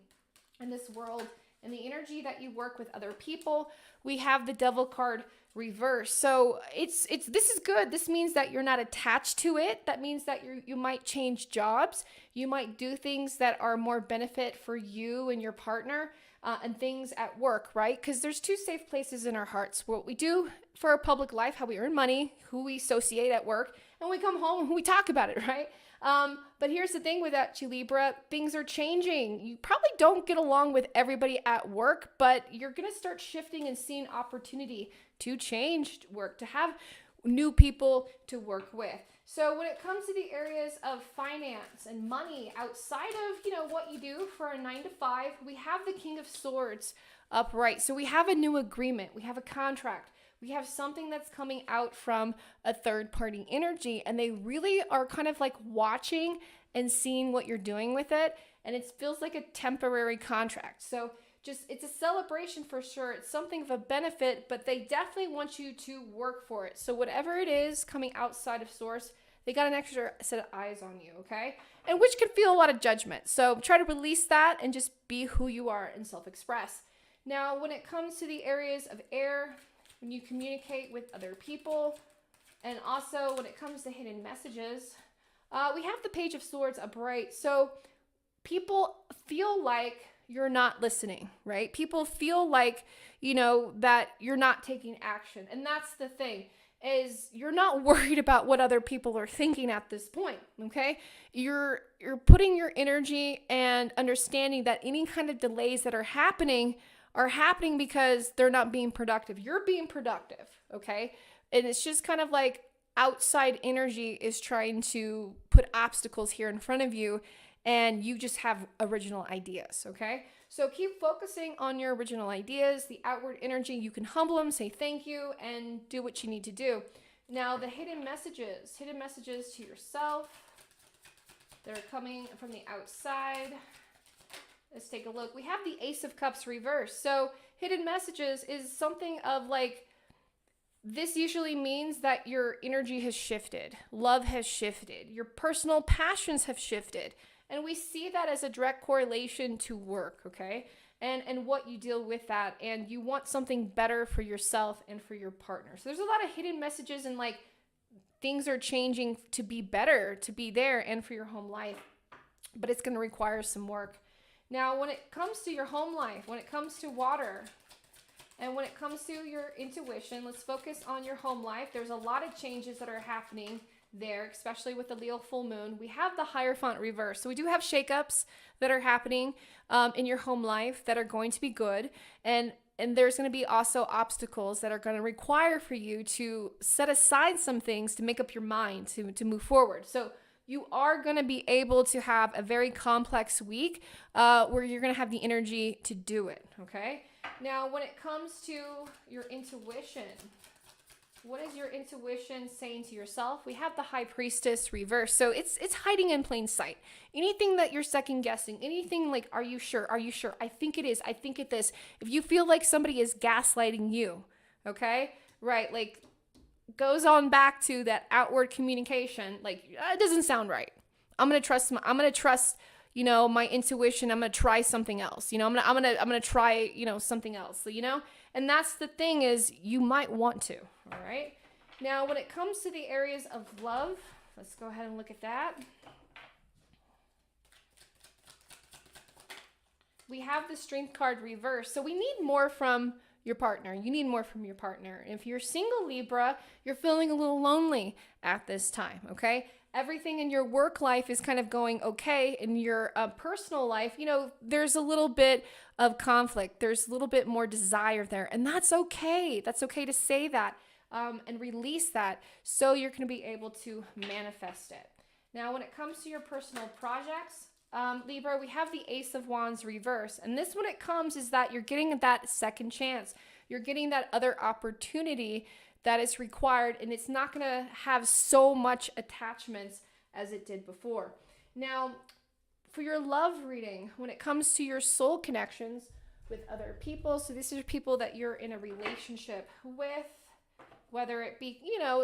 A: in this world, and the energy that you work with other people, we have the Devil card reverse. So this is good. This means that you're not attached to it. That means that you might change jobs. You might do things that are more benefit for you and your partner and things at work, right? Because there's two safe places in our hearts. What we do for our public life, how we earn money, who we associate at work, and we come home and who we talk about it, right? But here's the thing with that, Libra, things are changing. You probably don't get along with everybody at work, but you're going to start shifting and seeing opportunity to change work, to have new people to work with. So when it comes to the areas of finance and money outside of, what you do for a 9-to-5, we have the King of Swords upright. So we have a new agreement. We have a contract. We have something that's coming out from a third-party energy, and they really are kind of like watching and seeing what you're doing with it, and it feels like a temporary contract. So it's a celebration for sure. It's something of a benefit, but they definitely want you to work for it. So whatever it is coming outside of source, they got an extra set of eyes on you, okay? And which can feel a lot of judgment. So try to release that and just be who you are and self-express. Now, when it comes to the areas of air, when you communicate with other people, and also when it comes to hidden messages, we have the Page of Swords upright. So people feel like you're not listening, right? People feel like, that you're not taking action. And that's the thing, is you're not worried about what other people are thinking at this point, okay? You're putting your energy and understanding that any kind of delays that are happening because they're not being productive. You're being productive, okay? And it's just kind of like outside energy is trying to put obstacles here in front of you, and you just have original ideas, okay? So keep focusing on your original ideas, the outward energy. You can humble them, say thank you, and do what you need to do. Now, the hidden messages to yourself that are coming from the outside. Let's take a look. We have the Ace of Cups reversed. So hidden messages is something of like, this usually means that your energy has shifted. Love has shifted. Your personal passions have shifted. And we see that as a direct correlation to work, okay? And what you deal with that. And you want something better for yourself and for your partner. So there's a lot of hidden messages, and like things are changing to be better, to be there, and for your home life. But it's going to require some work. Now, when it comes to your home life, when it comes to water, and when it comes to your intuition, let's focus on your home life. There's a lot of changes that are happening there, especially with the Leo full moon. We have the Hierophant reverse. So we do have shakeups that are happening in your home life that are going to be good. And there's going to be also obstacles that are going to require for you to set aside some things to make up your mind to move forward. So you are going to be able to have a very complex week where you're going to have the energy to do it, okay? Now, when it comes to your intuition, what is your intuition saying to yourself? We have the High Priestess reverse. So it's hiding in plain sight. Anything that you're second guessing, anything like, are you sure? Are you sure? I think it is. I think it is. If you feel like somebody is gaslighting you, okay? Right, like goes on back to that outward communication, like it doesn't sound right. I'm going to trust my intuition. I'm going to try something else. I'm going to try, something else, And that's the thing, is you might want to, all right? Now, when it comes to the areas of love, let's go ahead and look at that. We have the Strength card reversed. So we need more from your partner. You need more from your partner. If you're single, Libra, you're feeling a little lonely at this time, okay? Everything in your work life is kind of going okay. In your personal life, there's a little bit of conflict. There's a little bit more desire there. And that's okay. That's okay to say that and release that, so you're going to be able to manifest it. Now, when it comes to your personal projects, Libra, we have the Ace of Wands reverse. And this, when it comes, is that you're getting that second chance. You're getting that other opportunity that is required, and it's not going to have so much attachments as it did before. Now, for your love reading, when it comes to your soul connections with other people, so these are people that you're in a relationship with, whether it be,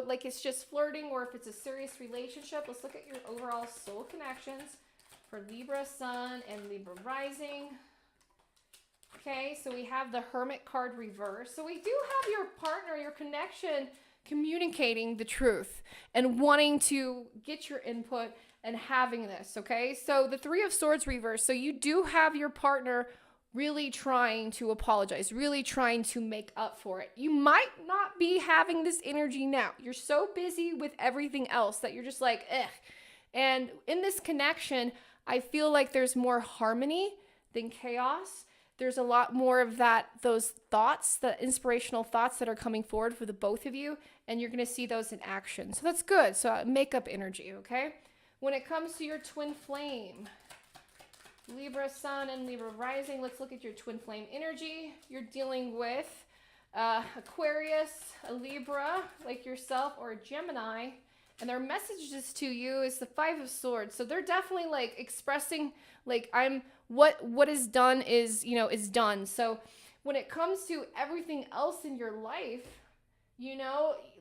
A: like it's just flirting, or if it's a serious relationship. Let's look at your overall soul connections for Libra Sun and Libra Rising. Okay, so we have the Hermit card reversed. So we do have your partner, your connection, communicating the truth and wanting to get your input and having this, okay? So the Three of Swords reversed. So you do have your partner really trying to apologize, really trying to make up for it. You might not be having this energy now. You're so busy with everything else that you're just like, ugh. And in this connection, I feel like there's more harmony than chaos. There's a lot more of those thoughts, the inspirational thoughts that are coming forward for the both of you, and you're going to see those in action. So that's good. So makeup energy, okay? When it comes to your twin flame, Libra Sun and Libra Rising, let's look at your twin flame energy. You're dealing with Aquarius, a Libra like yourself, or a Gemini, and their messages to you is the Five of Swords. So they're definitely like expressing like, what is done is, is done. So when it comes to everything else in your life,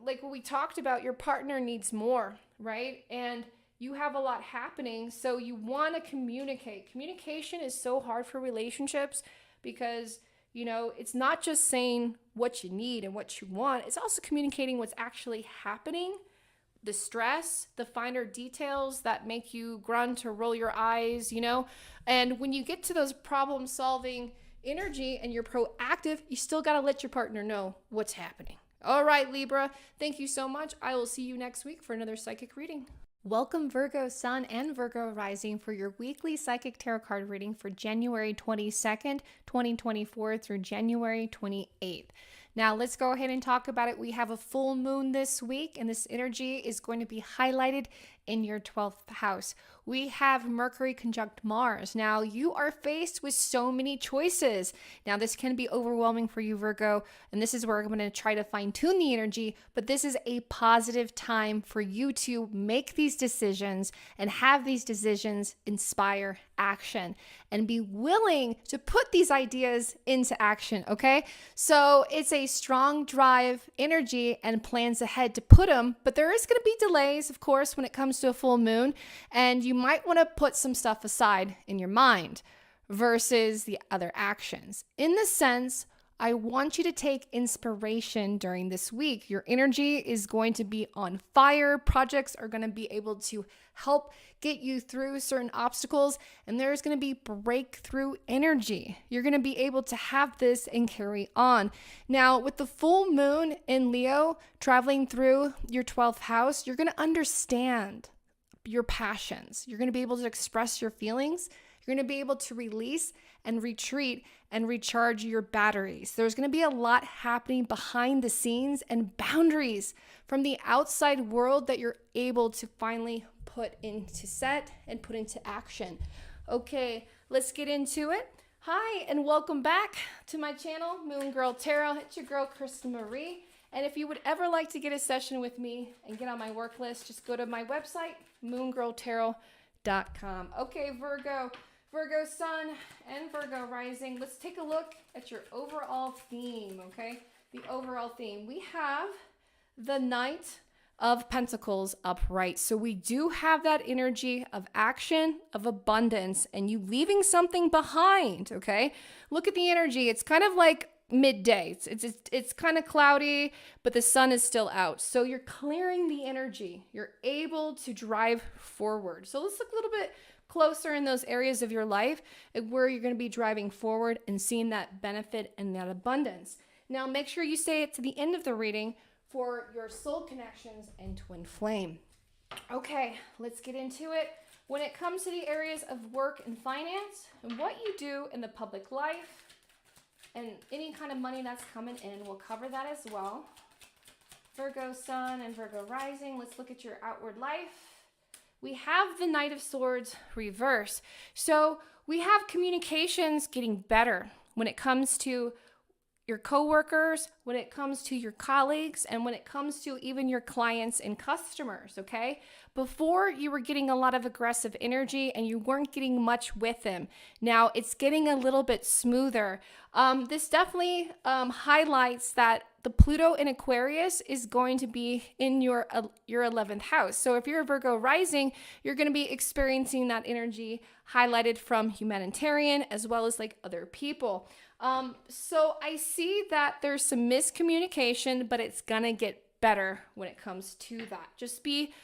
A: like what we talked about, your partner needs more, right? And you have a lot happening, so you want to communicate. Communication is so hard for relationships because, it's not just saying what you need and what you want. It's also communicating what's actually happening the stress, the finer details that make you grunt or roll your eyes, And when you get to those problem solving energy and you're proactive, you still got to let your partner know what's happening. All right, Libra, thank you so much. I will see you next week for another psychic reading. Welcome, Virgo Sun and Virgo Rising, for your weekly psychic tarot card reading for January 22nd, 2024 through January 28th. Now, let's go ahead and talk about it. We have a full moon this week, and this energy is going to be highlighted in your 12th house. We have Mercury conjunct Mars. Now, you are faced with so many choices. Now, this can be overwhelming for you, Virgo, and this is where I'm going to try to fine-tune the energy, but this is a positive time for you to make these decisions and have these decisions inspire action and be willing to put these ideas into action, okay? So it's a strong drive, energy, and plans ahead to put them, but there is going to be delays, of course, when it comes to a full moon, and you might want to put some stuff aside in your mind versus the other actions. In the sense, I want you to take inspiration during this week. Your energy is going to be on fire. Projects are going to be able to help get you through certain obstacles, and there's going to be breakthrough energy. You're going to be able to have this and carry on. Now, with the full moon in Leo traveling through your 12th house, you're going to understand your passions. You're going to be able to express your feelings. You're going to be able to release and retreat and recharge your batteries. There's going to be a lot happening behind the scenes and boundaries from the outside world that you're able to finally put into set and put into action. Okay, let's get into it. Hi, and welcome back to my channel, Moon Girl Tarot. It's your girl, Krista Marie. And if you would ever like to get a session with me and get on my work list, just go to my website, moongirltarot.com. Okay, Virgo Sun and Virgo Rising. Let's take a look at your overall theme, okay? The overall theme. We have the Knight of Pentacles upright. So we do have that energy of action, of abundance, and you leaving something behind, okay? Look at the energy. It's kind of like midday. It's kind of cloudy, but the sun is still out. So you're clearing the energy. You're able to drive forward. So let's look a little bit closer in those areas of your life where you're going to be driving forward and seeing that benefit and that abundance. Now, make sure you stay to the end of the reading for your soul connections and twin flame. Okay, let's get into it. When it comes to the areas of work and finance and what you do in the public life, and any kind of money that's coming in, we'll cover that as well. Virgo Sun and Virgo Rising, let's look at your outward life. We have the Knight of Swords reverse. So we have communications getting better when it comes to your coworkers, when it comes to your colleagues, and when it comes to even your clients and customers, okay? Before, you were getting a lot of aggressive energy and you weren't getting much with them. Now, it's getting a little bit smoother. This definitely highlights that the Pluto in Aquarius is going to be in your 11th house. So if you're a Virgo rising, you're going to be experiencing that energy highlighted from humanitarian as well as like other people. So I see that there's some miscommunication, but it's gonna get better when it comes to that. Just be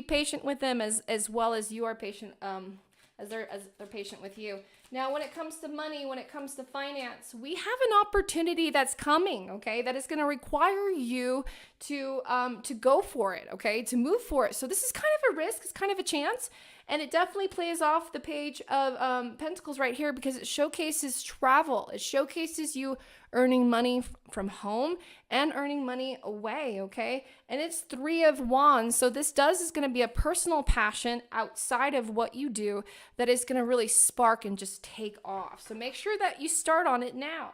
A: patient with them as well as you are patient, as they're patient with you. Now, when it comes to money, when it comes to finance, we have an opportunity that's coming, okay, that is going to require you to go for it, okay, to move for it. So this is kind of a risk, it's kind of a chance, and it definitely plays off the page of Pentacles right here because it showcases travel. It showcases you earning money from home and earning money away, okay? And it's 3 of Wands. So this is going to be a personal passion outside of what you do that is going to really spark and just take off. So make sure that you start on it now.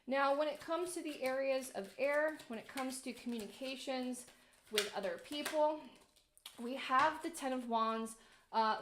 A: Now, when it comes to the areas of air, when it comes to communications with other people, we have the 10 of Wands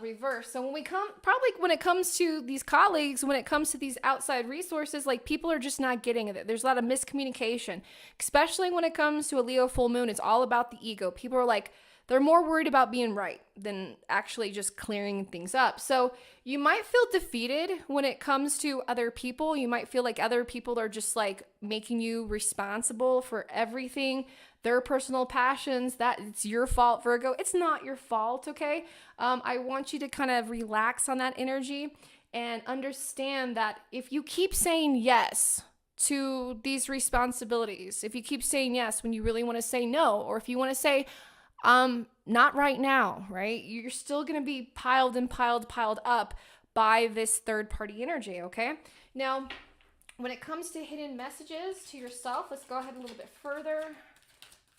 A: reverse. So when it comes to these colleagues, when it comes to these outside resources, like people are just not getting it. There's a lot of miscommunication, especially when it comes to a Leo full moon. It's all about the ego. People are like, they're more worried about being right than actually just clearing things up. So you might feel defeated when it comes to other people. You might feel like other people are just like making you responsible for everything. their personal passions, that it's your fault, Virgo. It's not your fault, okay? I want you to kind of relax on that energy and understand that if you keep saying yes to these responsibilities, if you keep saying yes when you really want to say no, or if you want to say, not right now, right? You're still going to be piled up by this third party energy, okay? Now, when it comes to hidden messages to yourself, let's go ahead a little bit further.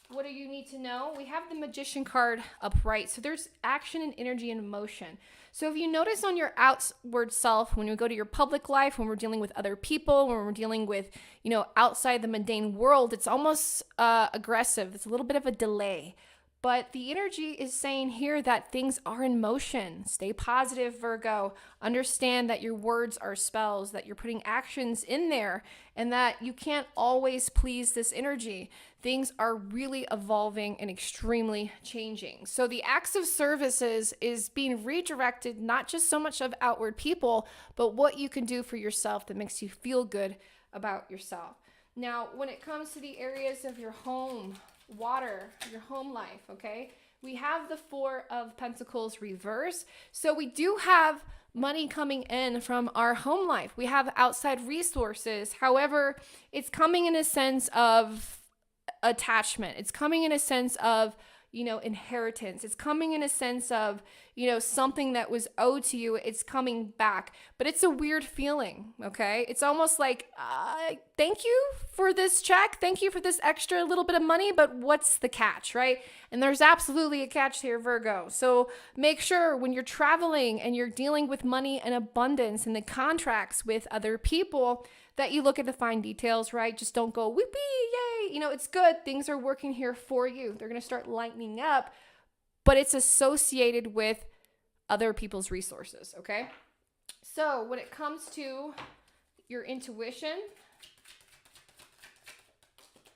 A: What do you need to know? We have the Magician card upright. So there's action and energy and motion. So if you notice on your outward self, when you go to your public life, when we're dealing with other people, when we're dealing with, outside the mundane world, it's almost aggressive. It's a little bit of a delay. But the energy is saying here that things are in motion. Stay positive, Virgo. Understand that your words are spells, that you're putting actions in there, and that you can't always please this energy. Things are really evolving and extremely changing. So the acts of services is being redirected, not just so much of outward people, but what you can do for yourself that makes you feel good about yourself. Now, when it comes to the areas of your home, water, your home life, okay? We have the Four of Pentacles reverse. So we do have money coming in from our home life. We have outside resources. However, it's coming in a sense of attachment. It's coming in a sense of, inheritance. It's coming in a sense of, something that was owed to you. It's coming back, but it's a weird feeling. Okay. It's almost like, thank you for this check. Thank you for this extra little bit of money, but what's the catch, right? And there's absolutely a catch here, Virgo. So make sure when you're traveling and you're dealing with money and abundance and the contracts with other people that you look at the fine details, right? Just don't go, whoopee, yay. It's good. Things are working here for you. They're going to start lightening up, but it's associated with other people's resources, okay? So when it comes to your intuition,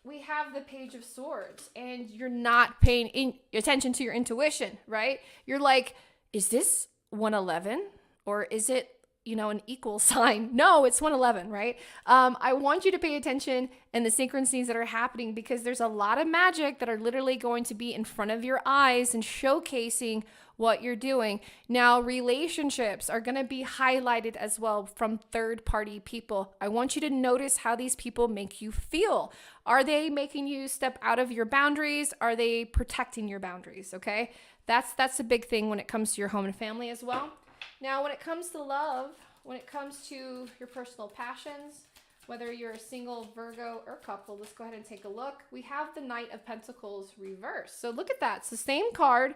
A: we have the Page of Swords, and you're not paying attention to your intuition, right? You're like, is this 111 or is it an equal sign? No, it's 111, right? I want you to pay attention and the synchronicities that are happening, because there's a lot of magic that are literally going to be in front of your eyes and showcasing what you're doing. Now, relationships are going to be highlighted as well from third-party people. I want you to notice how these people make you feel. Are they making you step out of your boundaries? Are they protecting your boundaries? Okay, that's a big thing when it comes to your home and family as well. Now, when it comes to love, when it comes to your personal passions, whether you're a single, Virgo, or couple, let's go ahead and take a look. We have the Knight of Pentacles reverse. So look at that. It's the same card,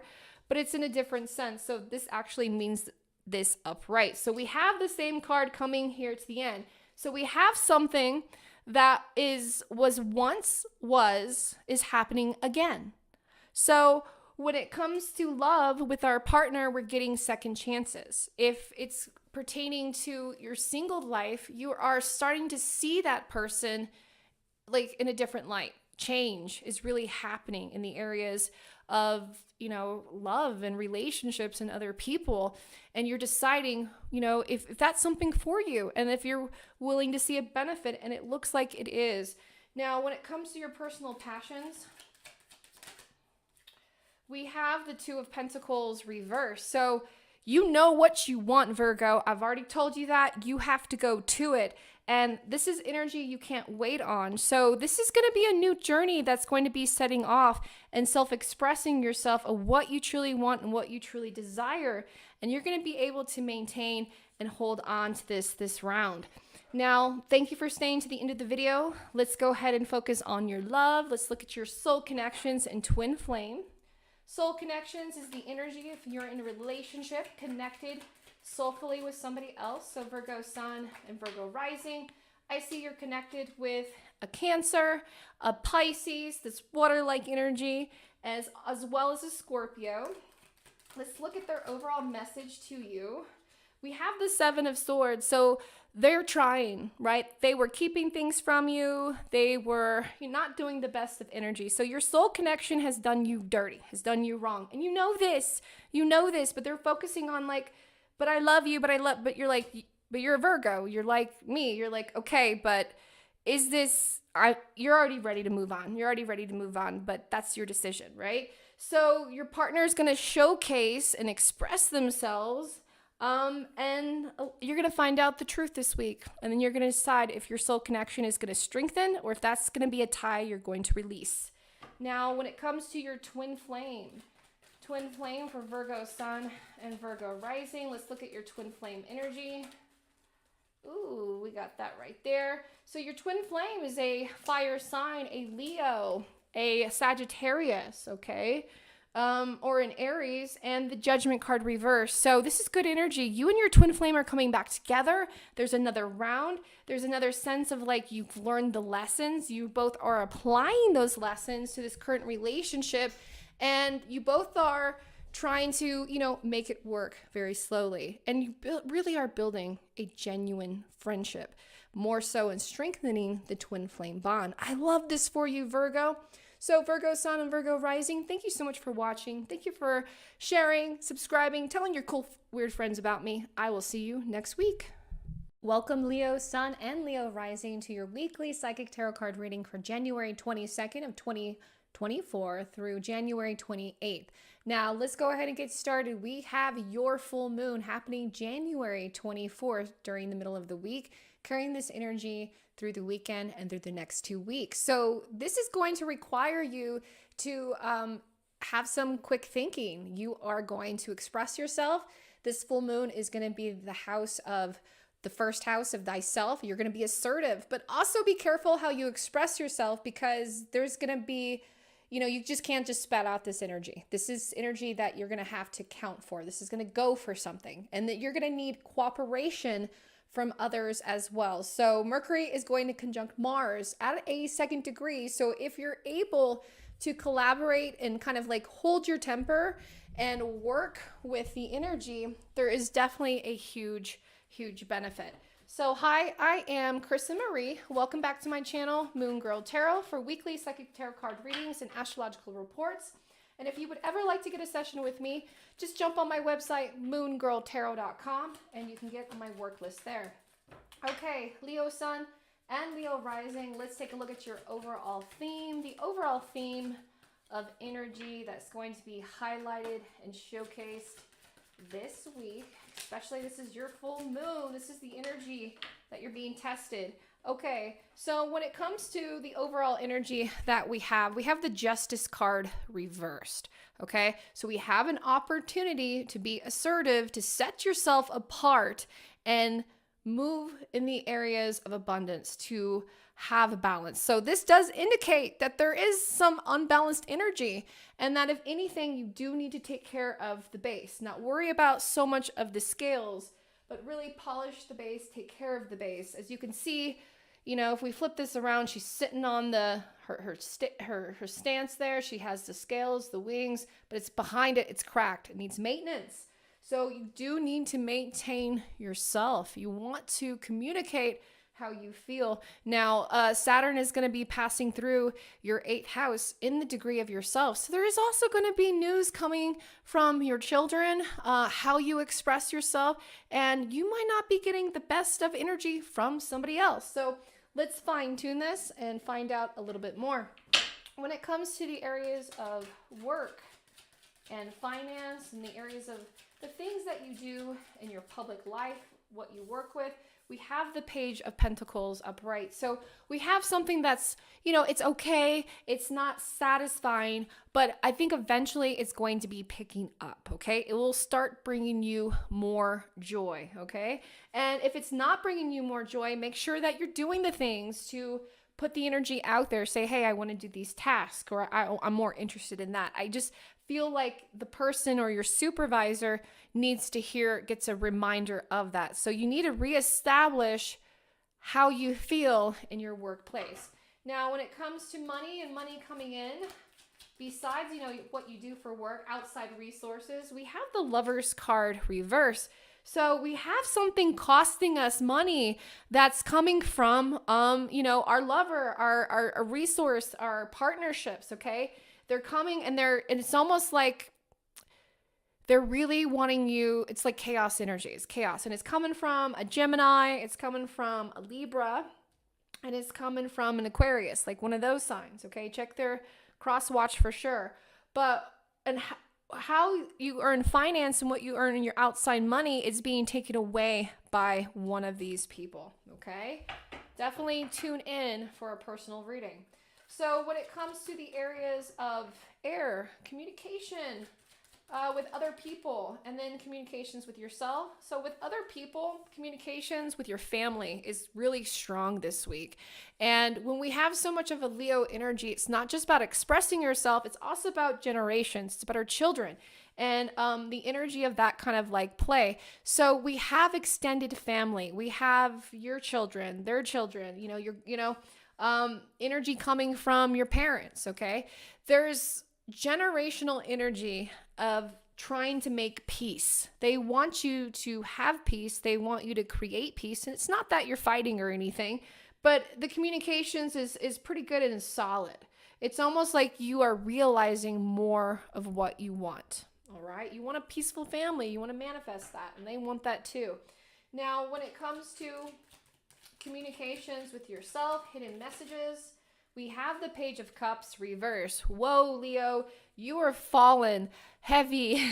A: but it's in a different sense. So this actually means this upright. So we have the same card coming here to the end. So we have something that is happening again. So when it comes to love with our partner, we're getting second chances. If it's pertaining to your single life, you are starting to see that person like in a different light. Change is really happening in the areas of, love and relationships and other people. And you're deciding, if that's something for you and if you're willing to see a benefit, and it looks like it is. Now, when it comes to your personal passions, we have the Two of Pentacles reverse. So you know what you want, Virgo. I've already told you that. You have to go to it. And this is energy you can't wait on. So this is going to be a new journey that's going to be setting off and self-expressing yourself of what you truly want and what you truly desire. And you're going to be able to maintain and hold on to this round. Now, thank you for staying to the end of the video. Let's go ahead and focus on your love. Let's look at your soul connections and twin flame. Soul connections is the energy if you're in a relationship connected soulfully with somebody else. So Virgo sun and Virgo rising. I see you're connected with a Cancer, a Pisces, this water-like energy, as well as a Scorpio. Let's look at their overall message to you. We have the Seven of Swords. So they're trying, right? They were keeping things from you. They were not doing the best of energy. So your soul connection has done you dirty, has done you wrong. And you know this, but they're focusing on like, but I love you, but you're like, but you're a Virgo. You're like me. You're like, okay, but you're already ready to move on. You're already ready to move on, but that's your decision, right? So your partner is going to showcase and express themselves, and you're going to find out the truth this week. And then you're going to decide if your soul connection is going to strengthen or if that's going to be a tie you're going to release. Now, when it comes to your twin flame for Virgo Sun and Virgo Rising, let's look at your twin flame energy. Ooh, we got that right there. So your twin flame is a fire sign, a Leo, a Sagittarius, okay? Or an Aries, and the Judgment card reversed. So this is good energy. You and your twin flame are coming back together. There's another round. There's another sense of like you've learned the lessons. You both are applying those lessons to this current relationship, and you both are trying to, make it work very slowly. And you really are building a genuine friendship, more so in strengthening the twin flame bond. I love this for you, Virgo. So Virgo Sun and Virgo Rising, thank you so much for watching. Thank you for sharing, subscribing, telling your cool, weird friends about me. I will see you next week. Welcome, Leo Sun and Leo Rising, to your weekly psychic tarot card reading for January 22nd of 2024 through January 28th. Now, let's go ahead and get started. We have your full moon happening January 24th during the middle of the week, carrying this energy through the weekend and through the next 2 weeks. So this is going to require you to have some quick thinking. You are going to express yourself. This full moon is going to be the first house of thyself. You're going to be assertive, but also be careful how you express yourself, because there's going to be, you just can't just spat out this energy. This is energy that you're going to have to count for. This is going to go for something, and that you're going to need cooperation from others as well. So Mercury is going to conjunct Mars at a 2nd degree. So if you're able to collaborate and kind of like hold your temper and work with the energy, there is definitely a huge benefit. So hi, I am Krista Marie. Welcome back to my channel, Moon Girl Tarot, for weekly psychic tarot card readings and astrological reports. And if you would ever like to get a session with me, just jump on my website, moongirltarot.com, and you can get my work list there. Okay, Leo Sun and Leo Rising, let's take a look at your overall theme. The overall theme of energy that's going to be highlighted and showcased this week, especially this is your full moon. This is the energy that you're being tested. Okay, so when it comes to the overall energy that we have the Justice card reversed, okay? So we have an opportunity to be assertive, to set yourself apart and move in the areas of abundance, to have a balance. So this does indicate that there is some unbalanced energy, and that if anything, you do need to take care of the base. Not worry about so much of the scales, but really polish the base, take care of the base. As you can see, if we flip this around, she's sitting on her stance there. She has the scales, the wings, but it's behind it. It's cracked. It needs maintenance. So you do need to maintain yourself. You want to communicate how you feel. Now, Saturn is going to be passing through your 8th house in the degree of yourself. So there is also going to be news coming from your children, how you express yourself, and you might not be getting the best of energy from somebody else. So let's fine tune this and find out a little bit more. When it comes to the areas of work and finance and the areas of the things that you do in your public life, what you work with, we have the Page of Pentacles upright. So we have something that's, it's okay. It's not satisfying, but I think eventually it's going to be picking up, okay? It will start bringing you more joy, okay? And if it's not bringing you more joy, make sure that you're doing the things to put the energy out there. Say, hey, I want to do these tasks, or I'm more interested in that. I just feel like the person or your supervisor gets a reminder of that. So you need to reestablish how you feel in your workplace. Now, when it comes to money and money coming in, besides, what you do for work, outside resources, we have the Lover's card reverse. So we have something costing us money that's coming from, our lover, our resource, our partnerships, okay? They're coming and it's almost like they're really wanting you. It's like chaos energy. It's chaos. And it's coming from a Gemini. It's coming from a Libra. and it's coming from an Aquarius, like one of those signs. Okay, check their cross watch for sure. But and how you earn finance and what you earn in your outside money is being taken away by one of these people. Okay, definitely tune in for a personal reading. So when it comes to the areas of air, communication with other people, and then communications with yourself. So with other people, communications with your family is really strong this week. And when we have so much of a Leo energy, it's not just about expressing yourself, it's also about generations. It's about our children and the energy of that kind of like play. So we have extended family. We have your children, their children, energy coming from your parents, okay? There's generational energy of trying to make peace. They want you to have peace. They want you to create peace. And it's not that you're fighting or anything, but the communications is pretty good and solid. It's almost like you are realizing more of what you want. All right. You want a peaceful family. You want to manifest that. And they want that too. Now, when it comes to communications with yourself, hidden messages, we have the Page of Cups reverse. Whoa, Leo, you are fallen heavy.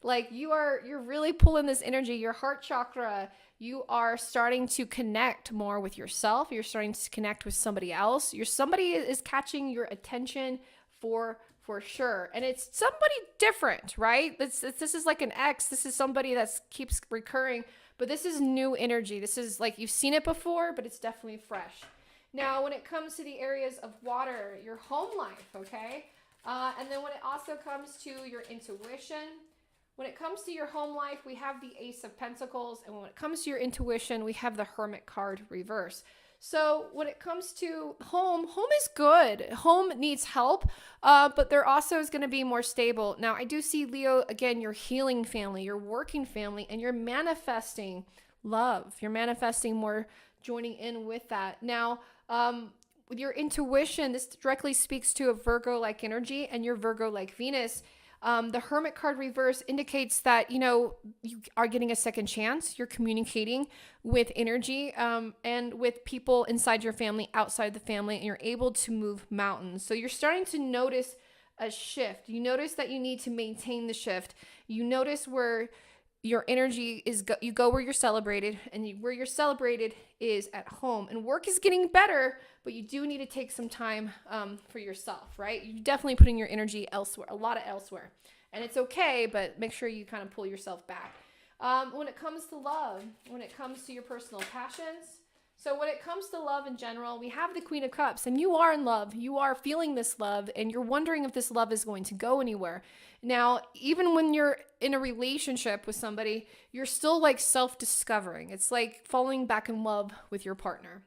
A: Like you're really pulling this energy, your heart chakra. You are starting to connect more with yourself. You're starting to connect with somebody else. Somebody is catching your attention for sure. And it's somebody different, right? This is like an ex. This is somebody that keeps recurring, but this is new energy. This is like you've seen it before, but it's definitely fresh. Now, when it comes to the areas of water, your home life, okay? And then when it also comes to your intuition, when it comes to your home life, we have the Ace of Pentacles. And when it comes to your intuition, we have the Hermit card reverse. So when it comes to home is good. Home needs help, but there also is going to be more stable. Now, I do see, Leo, again, your healing family, your working family, and you're manifesting love. You're manifesting more joining in with that. Now, with your intuition, this directly speaks to a Virgo-like energy and your Virgo-like Venus. The Hermit card reverse indicates that, you are getting a second chance. You're communicating with energy and with people inside your family, outside the family, and you're able to move mountains. So you're starting to notice a shift. You notice that you need to maintain the shift. You notice where your energy is, you go where you're celebrated, and where you're celebrated is at home. And work is getting better, but you do need to take some time for yourself, right? You're definitely putting your energy elsewhere, a lot of elsewhere. And it's okay, but make sure you kind of pull yourself back. When it comes to love, when it comes to your personal passions, so when it comes to love in general, we have the Queen of Cups, and you are in love. You are feeling this love, and you're wondering if this love is going to go anywhere. Now, even when you're in a relationship with somebody, you're still like self-discovering. It's like falling back in love with your partner.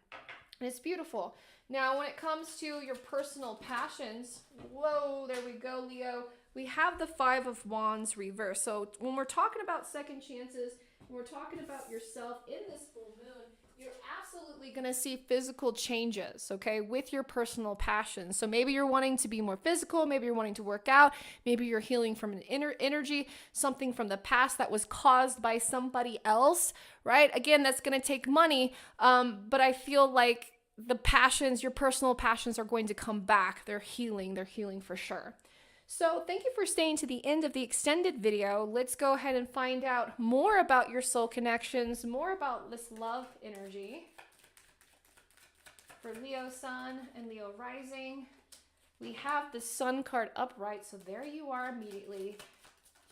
A: And it's beautiful. Now, when it comes to your personal passions, whoa, there we go, Leo. We have the Five of Wands reverse. So when we're talking about second chances, when we're talking about yourself in this full moon, you're absolutely going to see physical changes, okay, with your personal passions. So maybe you're wanting to be more physical. Maybe you're wanting to work out. Maybe you're healing from an inner energy, something from the past that was caused by somebody else, right? Again, that's going to take money, but I feel like the passions, your personal passions, are going to come back. They're healing for sure. So thank you for staying to the end of the extended video. Let's go ahead and find out more about your soul connections, more about this love energy. For Leo Sun and Leo Rising, we have the Sun card upright. So there you are immediately.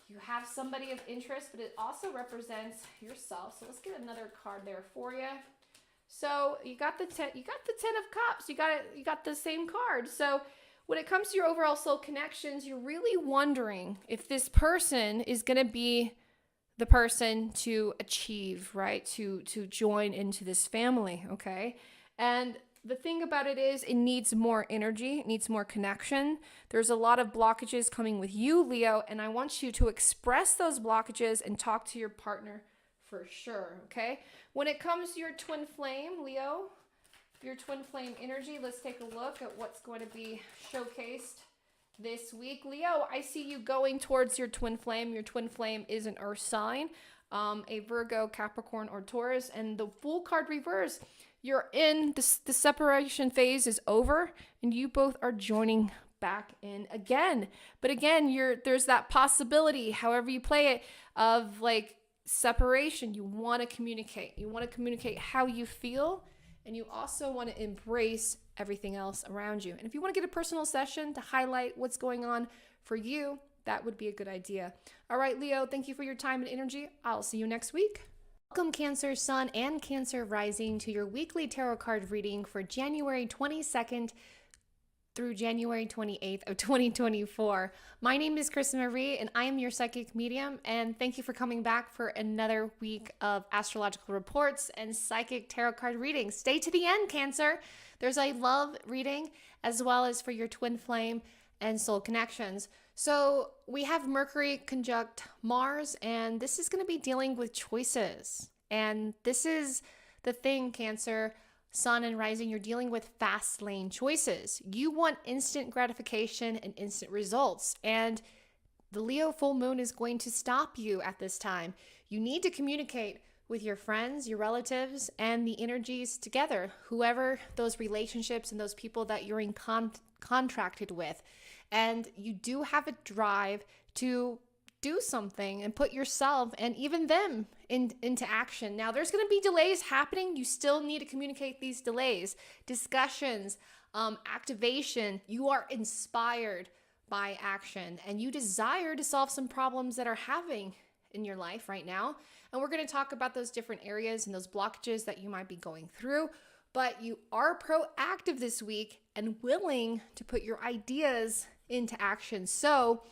A: You have somebody of interest, but it also represents yourself. So let's get another card there for you. So you got the 10 of Cups. You got the same card. So when it comes to your overall soul connections, you're really wondering if this person is going to be the person to achieve, right? To join into this family, okay? And the thing about it is it needs more energy. It needs more connection. There's a lot of blockages coming with you, Leo, and I want you to express those blockages and talk to your partner for sure, okay? When it comes to your twin flame, Leo, your twin flame energy, let's take a look at what's going to be showcased this week. Leo, I see you going towards your twin flame. Your twin flame is an earth sign, a Virgo, Capricorn, or Taurus. And the Fool card reverse, you're in this, the separation phase is over and you both are joining back in again. But again, there's that possibility, however you play it, of like separation. You want to communicate. You want to communicate how you feel, and you also want to embrace everything else around you. And if you want to get a personal session to highlight what's going on for you, that would be a good idea. All right, Leo, thank you for your time and energy. I'll see you next week. Welcome, Cancer Sun and Cancer Rising, to your weekly tarot card reading for January 22nd through January 28th of 2024. My name is Kristen Marie, and I am your psychic medium, and thank you for coming back for another week of astrological reports and psychic tarot card readings. Stay to the end, Cancer. There's a love reading as well as for your twin flame and soul connections. So we have Mercury conjunct Mars, and this is going to be dealing with choices. And this is the thing, Cancer, Sun and Rising, you're dealing with fast lane choices. You want instant gratification and instant results. And the Leo full moon is going to stop you at this time. You need to communicate with your friends, your relatives, and the energies together, whoever those relationships and those people that you're in contracted with. And you do have a drive to do something and put yourself and even them into action. Now, there's going to be delays happening. You still need to communicate these delays, discussions, activation. You are inspired by action and you desire to solve some problems that are having in your life right now. And we're going to talk about those different areas and those blockages that you might be going through. But you are proactive this week and willing to put your ideas into action. So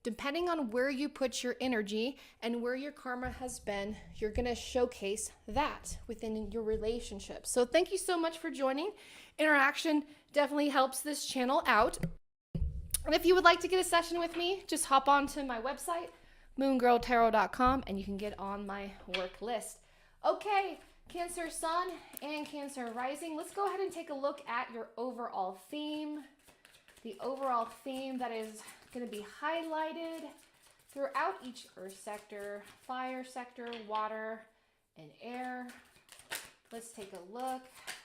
A: depending on where you put your energy and where your karma has been, you're going to showcase that within your relationship. So thank you so much for joining. Interaction definitely helps this channel out. And if you would like to get a session with me, just hop on to my website, moongirltarot.com, and you can get on my work list. Okay, Cancer Sun and Cancer Rising, let's go ahead and take a look at your overall theme. The overall theme that is going to be highlighted throughout each earth sector, fire sector, water, and air. Let's take a look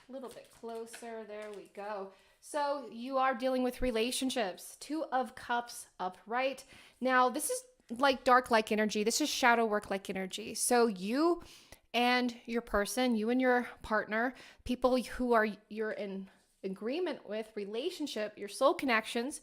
A: a little bit closer. There we go. So you are dealing with relationships. 2 of Cups upright. Now, this is like dark-like energy. This is shadow work-like energy. So you and your person, you and your partner, people who you're in agreement with, relationship, your soul connections,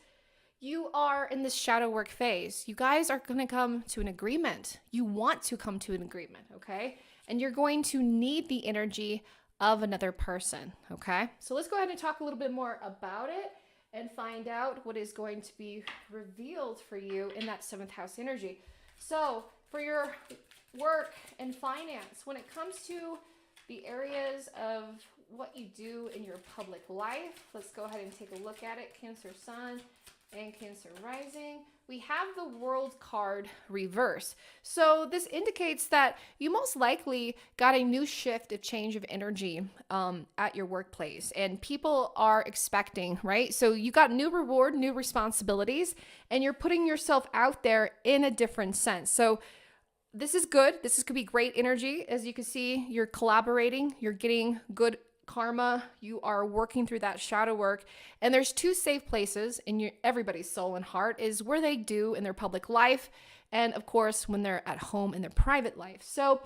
A: you are in this shadow work phase. You guys are going to come to an agreement. You want to come to an agreement, okay? And you're going to need the energy of another person, okay? So let's go ahead and talk a little bit more about it and find out what is going to be revealed for you in that 7th house energy. So for your work and finance, when it comes to the areas of what you do in your public life, let's go ahead and take a look at it. Cancer Sun and Cancer Rising. We have the World card reverse. So this indicates that you most likely got a new shift, a change of energy at your workplace, and people are expecting, right? So you got new reward, new responsibilities, and you're putting yourself out there in a different sense. So this is good. Could be great energy. As you can see, you're collaborating, you're getting good karma, you are working through that shadow work. And there's 2 safe places in everybody's soul and heart, is where they do in their public life, and of course when they're at home in their private life. So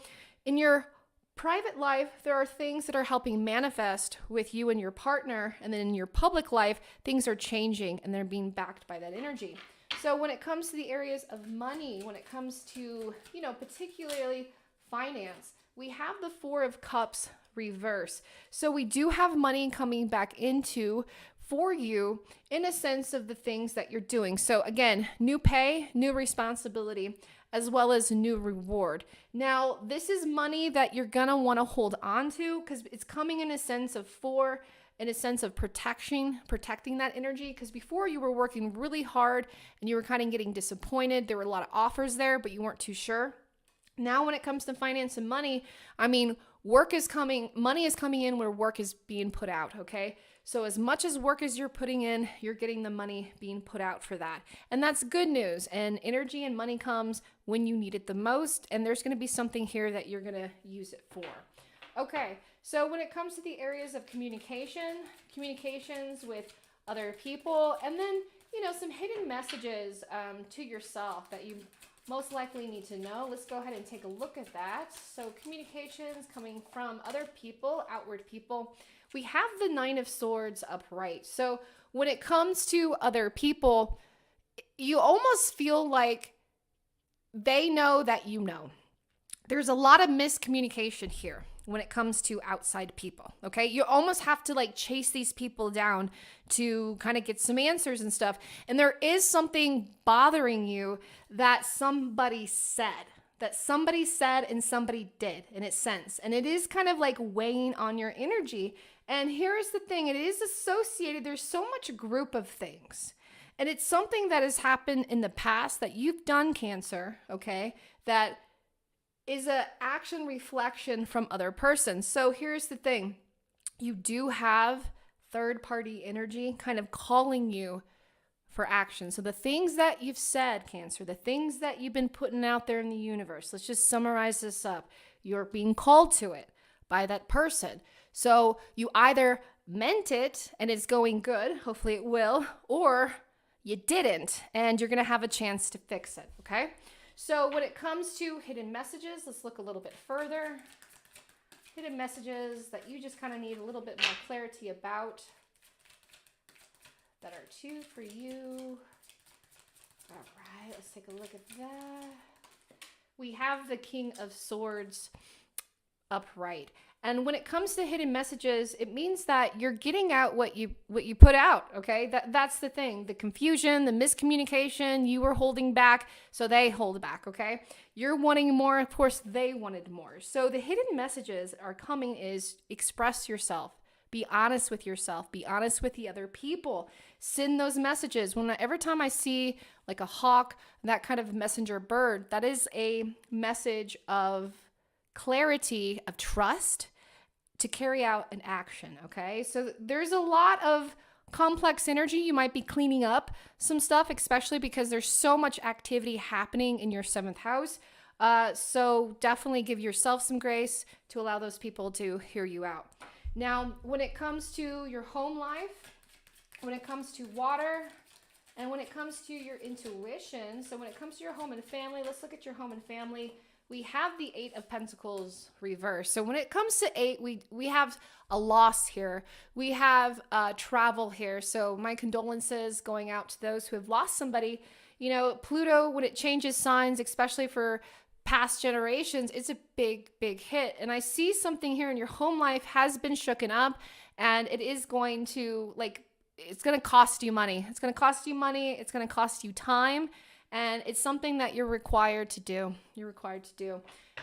A: in your private life, there are things that are helping manifest with you and your partner, and then in your public life, things are changing and they're being backed by that energy. So when it comes to the areas of money, when it comes to, particularly finance, we have the 4 of Cups reverse. So we do have money coming back into for you in a sense of the things that you're doing. So again, new pay, new responsibility, as well as new reward. Now, this is money that you're going to want to hold on to because it's coming in a sense of in a sense of protecting that energy. Because before you were working really hard and you were kind of getting disappointed. There were a lot of offers there, but you weren't too sure. Now, when it comes to finance and money, money is coming in where work is being put out, okay? So as much as work as you're putting in, you're getting the money being put out for that. And that's good news. And energy and money comes when you need it the most. And there's going to be something here that you're going to use it for. Okay, so when it comes to the areas of communication, communications with other people, and then, some hidden messages to yourself that you most likely need to know. Let's go ahead and take a look at that. So communications coming from other people, outward people. We have the Nine of Swords upright. So when it comes to other people, you almost feel like they know that you know. There's a lot of miscommunication here when it comes to outside people, okay? You almost have to chase these people down to kind of get some answers and stuff. And there is something bothering you that somebody said and somebody did, and it's sense. And it is kind of weighing on your energy. And here's the thing, it is associated, there's so much group of things. And it's something that has happened in the past that you've done, Cancer, okay? That is an action reflection from other persons. So here's the thing. You do have third-party energy kind of calling you for action. So the things that you've said, Cancer, the things that you've been putting out there in the universe, let's just summarize this up. You're being called to it by that person. So you either meant it and it's going good, hopefully it will, or you didn't and you're going to have a chance to fix it, okay? So when it comes to hidden messages, let's look a little bit further. Hidden messages that you just kind of need a little bit more clarity about that are two for you. All right, let's take a look at that. We have the King of Swords upright. And when it comes to hidden messages, it means that you're getting out what you put out, okay? That's the thing. The confusion, the miscommunication, you were holding back, so they hold back, okay? You're wanting more, of course, they wanted more. So the hidden messages are coming is express yourself. Be honest with yourself. Be honest with the other people. Send those messages. Every time I see a hawk, that kind of messenger bird, that is a message of clarity, of trust, to carry out an action, okay? So there's a lot of complex energy. You might be cleaning up some stuff, especially because there's so much activity happening in your 7th house. So definitely give yourself some grace to allow those people to hear you out. Now, when it comes to your home life, when it comes to water, and when it comes to your intuition, so when it comes to your home and family, let's look at your home and family. We have the 8 of Pentacles reversed. So when it comes to 8, we have a loss here. We have travel here. So my condolences going out to those who have lost somebody. Pluto, when it changes signs, especially for past generations, it's a big, big hit. And I see something here in your home life has been shooken up, and it is going to, it's going to cost you money. It's going to cost you money. It's going to cost you time. And it's something that you're required to do.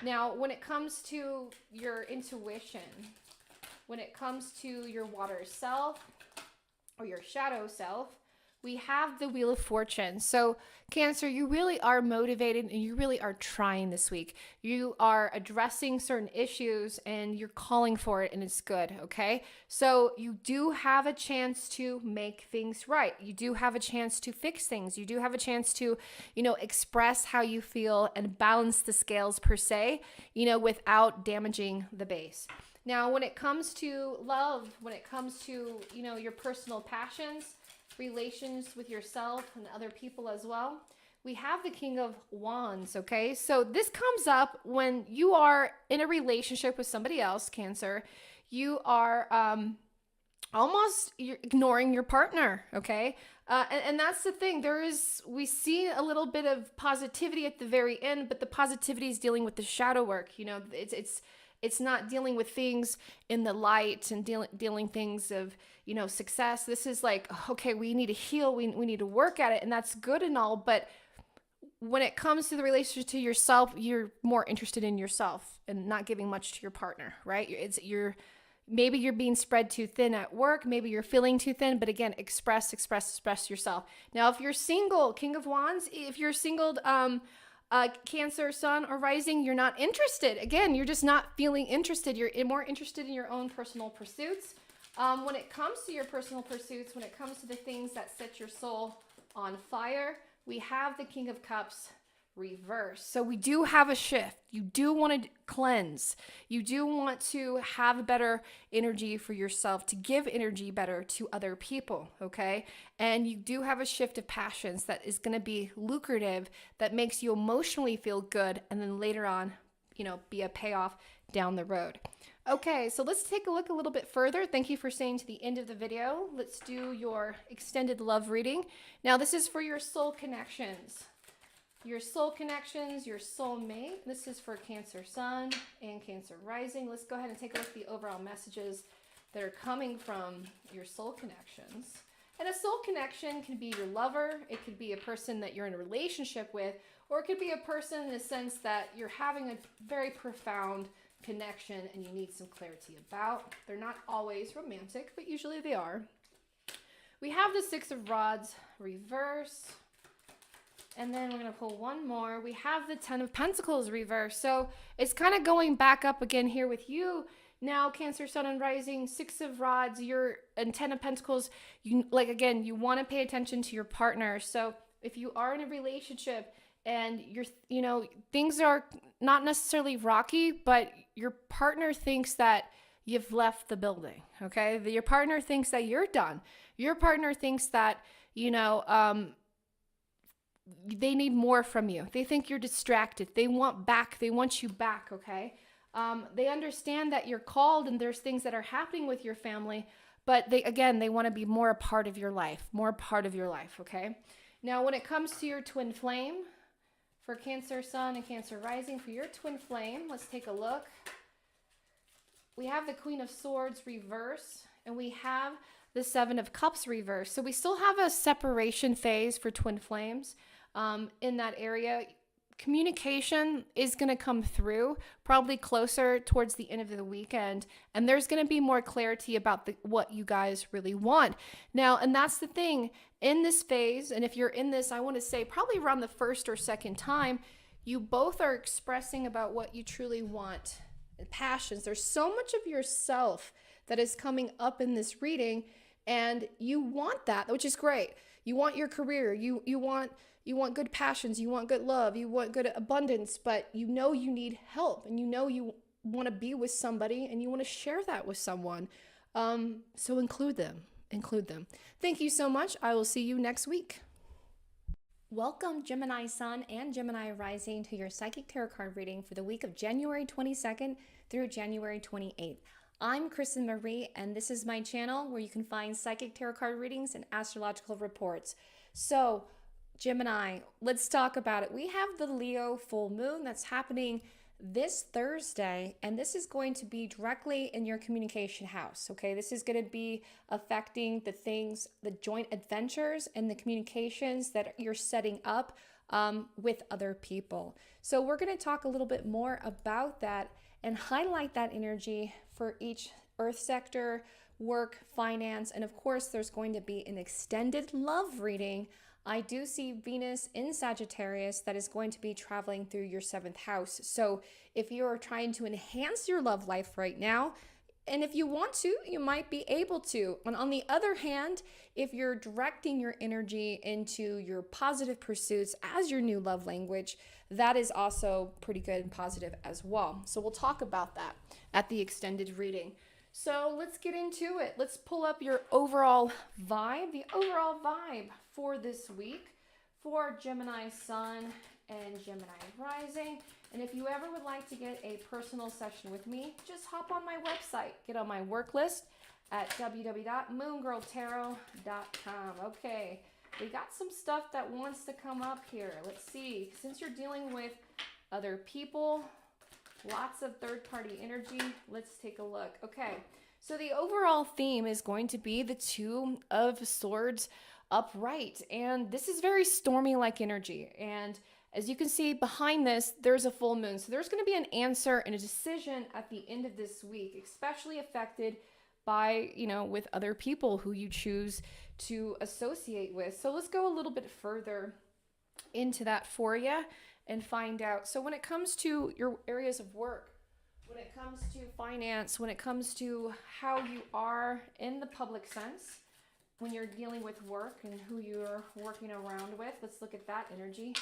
A: Now, when it comes to your intuition, when it comes to your water self or your shadow self, we have the Wheel of Fortune. So Cancer, you really are motivated and you really are trying this week. You are addressing certain issues and you're calling for it, and it's good, okay? So you do have a chance to make things right. You do have a chance to fix things. You do have a chance to, express how you feel and balance the scales per se, without damaging the base. Now, when it comes to love, when it comes to, your personal passions, relations with yourself and other people as well, we have the King of Wands, okay? So this comes up when you are in a relationship with somebody else, Cancer. You are you're ignoring your partner, okay? And that's the thing. We see a little bit of positivity at the very end, but the positivity is dealing with the shadow work. It's not dealing with things in the light and dealing things of, success. This is okay, we need to heal. We need to work at it. And that's good and all. But when it comes to the relationship to yourself, you're more interested in yourself and not giving much to your partner, right? Maybe you're being spread too thin at work. Maybe you're feeling too thin. But again, express yourself. Now, if you're single, King of Wands, if you're single, Cancer, Sun, or Rising, you're not interested. Again, you're just not feeling interested. You're more interested in your own personal pursuits. When it comes to your personal pursuits, when it comes to the things that set your soul on fire, we have the King of Cups reverse. So we do have a shift. You do want to cleanse. You do want to have better energy for yourself, to give energy better to other people, okay? And you do have a shift of passions that is going to be lucrative, that makes you emotionally feel good, and then later on, be a payoff down the road. Okay, so let's take a look a little bit further. Thank you for staying to the end of the video. Let's do your extended love reading. Now, this is for your soul connections. Your soul connections, your soulmate. This is for Cancer Sun and Cancer Rising. Let's go ahead and take a look at the overall messages that are coming from your soul connections. And a soul connection can be your lover. It could be a person that you're in a relationship with, or it could be a person in the sense that you're having a very profound connection and you need some clarity about. They're not always romantic, but usually they are. We have the Six of Rods reverse. And then we're going to pull one more. We have the Ten of Pentacles reverse. So it's kind of going back up again here with you. Now, Cancer, Sun, and Rising, Six of Rods, and Ten of Pentacles. You want to pay attention to your partner. So if you are in a relationship and things are not necessarily rocky, but your partner thinks that you've left the building, okay? Your partner thinks that you're done. Your partner thinks that, they need more from you. They think you're distracted. They want you back, okay? They understand that you're called and there's things that are happening with your family, but they want to be more a part of your life, okay? Now, when it comes to your twin flame, for Cancer Sun and Cancer Rising, for your twin flame, let's take a look. We have the Queen of Swords reverse, and we have the Seven of Cups reverse. So we still have a separation phase for twin flames in that area. Communication is going to come through probably closer towards the end of the weekend, and there's going to be more clarity about what you guys really want. Now, and that's the thing in this phase, and if you're in this, I want to say probably around the first or second time, you both are expressing about what you truly want. Passions. There's so much of yourself that is coming up in this reading, and you want that, which is great. You want your career. You want good passions. You want good love. You want good abundance, but you need help, and you want to be with somebody, and you want to share that with someone. So include them. Thank you so much. I will see you next week. Welcome, Gemini Sun and Gemini Rising, to your Psychic Tarot card reading for the week of January 22nd through January 28th. I'm Kristen Marie, and this is my channel where you can find Psychic Tarot card readings and astrological reports. So, Gemini, let's talk about it. We have the Leo full moon that's happening this Thursday, and this is going to be directly in your communication house, okay? This is going to be affecting the joint adventures and the communications that you're setting up with other people. So we're going to talk a little bit more about that and highlight that energy for each earth sector, work, finance, and of course, there's going to be an extended love reading. I do see Venus in Sagittarius that is going to be traveling through your 7th house. So if you are trying to enhance your love life right now, and if you want to, you might be able to. And on the other hand, if you're directing your energy into your positive pursuits as your new love language, that is also pretty good and positive as well. So we'll talk about that at the extended reading. So let's get into it. Let's pull up your overall vibe. The overall vibe for this week for Gemini Sun and Gemini Rising. And if you ever would like to get a personal session with me, just hop on my website. Get on my work list at www.moongirltarot.com. Okay, we got some stuff that wants to come up here. Let's see. Since you're dealing with other people, lots of third-party energy, let's take a look. Okay, so the overall theme is going to be the Two of Swords upright, and this is very stormy-like energy. And as you can see behind this, there's a full moon. So there's going to be an answer and a decision at the end of this week, especially affected by, with other people who you choose to associate with. So let's go a little bit further into that for you and find out. So when it comes to your areas of work, when it comes to finance, when it comes to how you are in the public sense, when you're dealing with work and who you're working around with, let's look at that energy.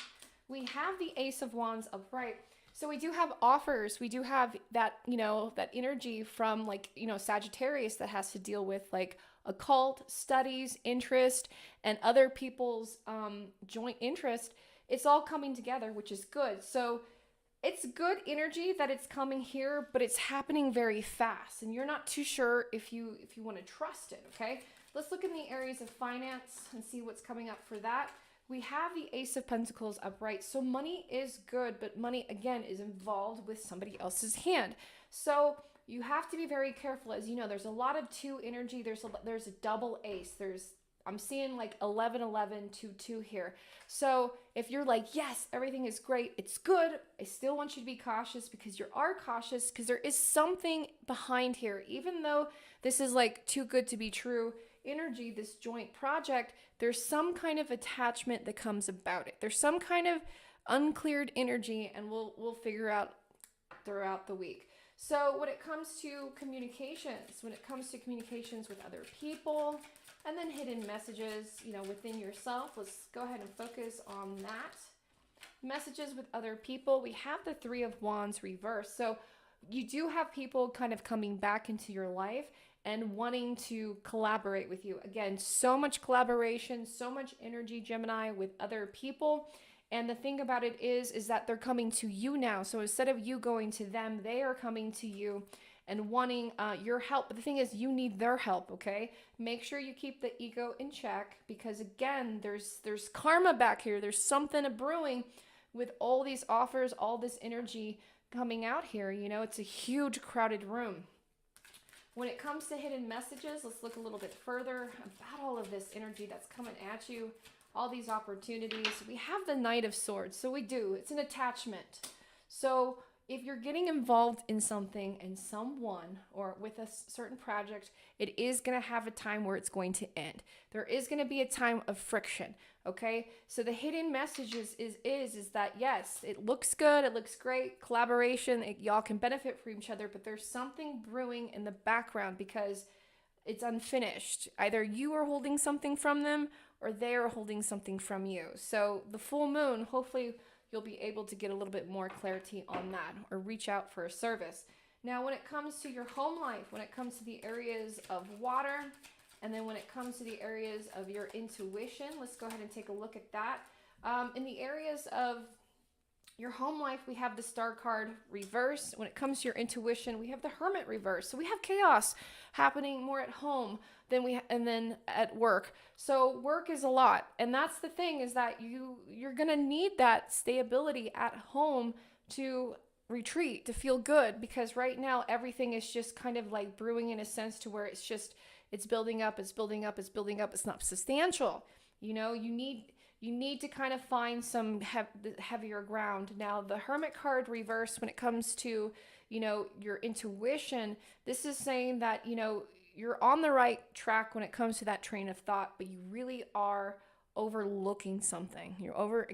A: we have the Ace of Wands upright. So we do have offers. We do have that, that energy from like, Sagittarius that has to deal with like occult studies, interest, and other people's joint interest. It's all coming together, which is good. So it's good energy that it's coming here, but it's happening very fast, and you're not too sure if you want to trust it. Okay, let's look in the areas of finance and see what's coming up for that. We have the Ace of Pentacles upright. So money is good, but money, again, is involved with somebody else's hand. So you have to be very careful. As you know, there's a lot of 2 energy. There's a double ace. I'm seeing like 11, 11, 2, 2 here. So if you're like, yes, everything is great, it's good, I still want you to be cautious, because you are cautious because there is something behind here. Even though this is like too good to be true energy, this joint project, there's some kind of attachment that comes about it. There's some kind of uncleared energy, and we'll figure out throughout the week. So when it comes to communications with other people, and then hidden messages, within yourself, let's go ahead and focus on that. Messages with other people, we have the 3 of Wands reversed. So you do have people kind of coming back into your life and wanting to collaborate with you. Again, so much collaboration, so much energy, Gemini, with other people. And the thing about it is that they're coming to you now. So instead of you going to them, they are coming to you and wanting your help. But the thing is, you need their help, okay? Make sure you keep the ego in check, because again, there's karma back here. There's something brewing with all these offers, all this energy coming out here. It's a huge crowded room. When it comes to hidden messages, let's look a little bit further about all of this energy that's coming at you, all these opportunities. We have the Knight of Swords. So it's an attachment. So if you're getting involved in something and someone, or with a certain project, it is going to have a time where it's going to end. There is going to be a time of friction, okay? So the hidden messages is that, yes, it looks good, it looks great, collaboration, y'all can benefit from each other, but there's something brewing in the background because it's unfinished. Either you are holding something from them, or they are holding something from you. So the full moon, hopefully you'll be able to get a little bit more clarity on that, or reach out for a service. Now, when it comes to your home life, when it comes to the areas of water, and then when it comes to the areas of your intuition, let's go ahead and take a look at that. In the areas of your home life, we have the Star card reverse. When it comes to your intuition, we have the Hermit reverse. So we have chaos happening more at home and then at work. So work is a lot. And that's the thing, is that you're going to need that stability at home to retreat, to feel good, because right now everything is just kind of like brewing in a sense to where it's building up, it's not substantial. You need to kind of find some heavier ground. Now, the Hermit card reverse, when it comes to, your intuition, this is saying that, you're on the right track when it comes to that train of thought, but you really are overlooking something. You're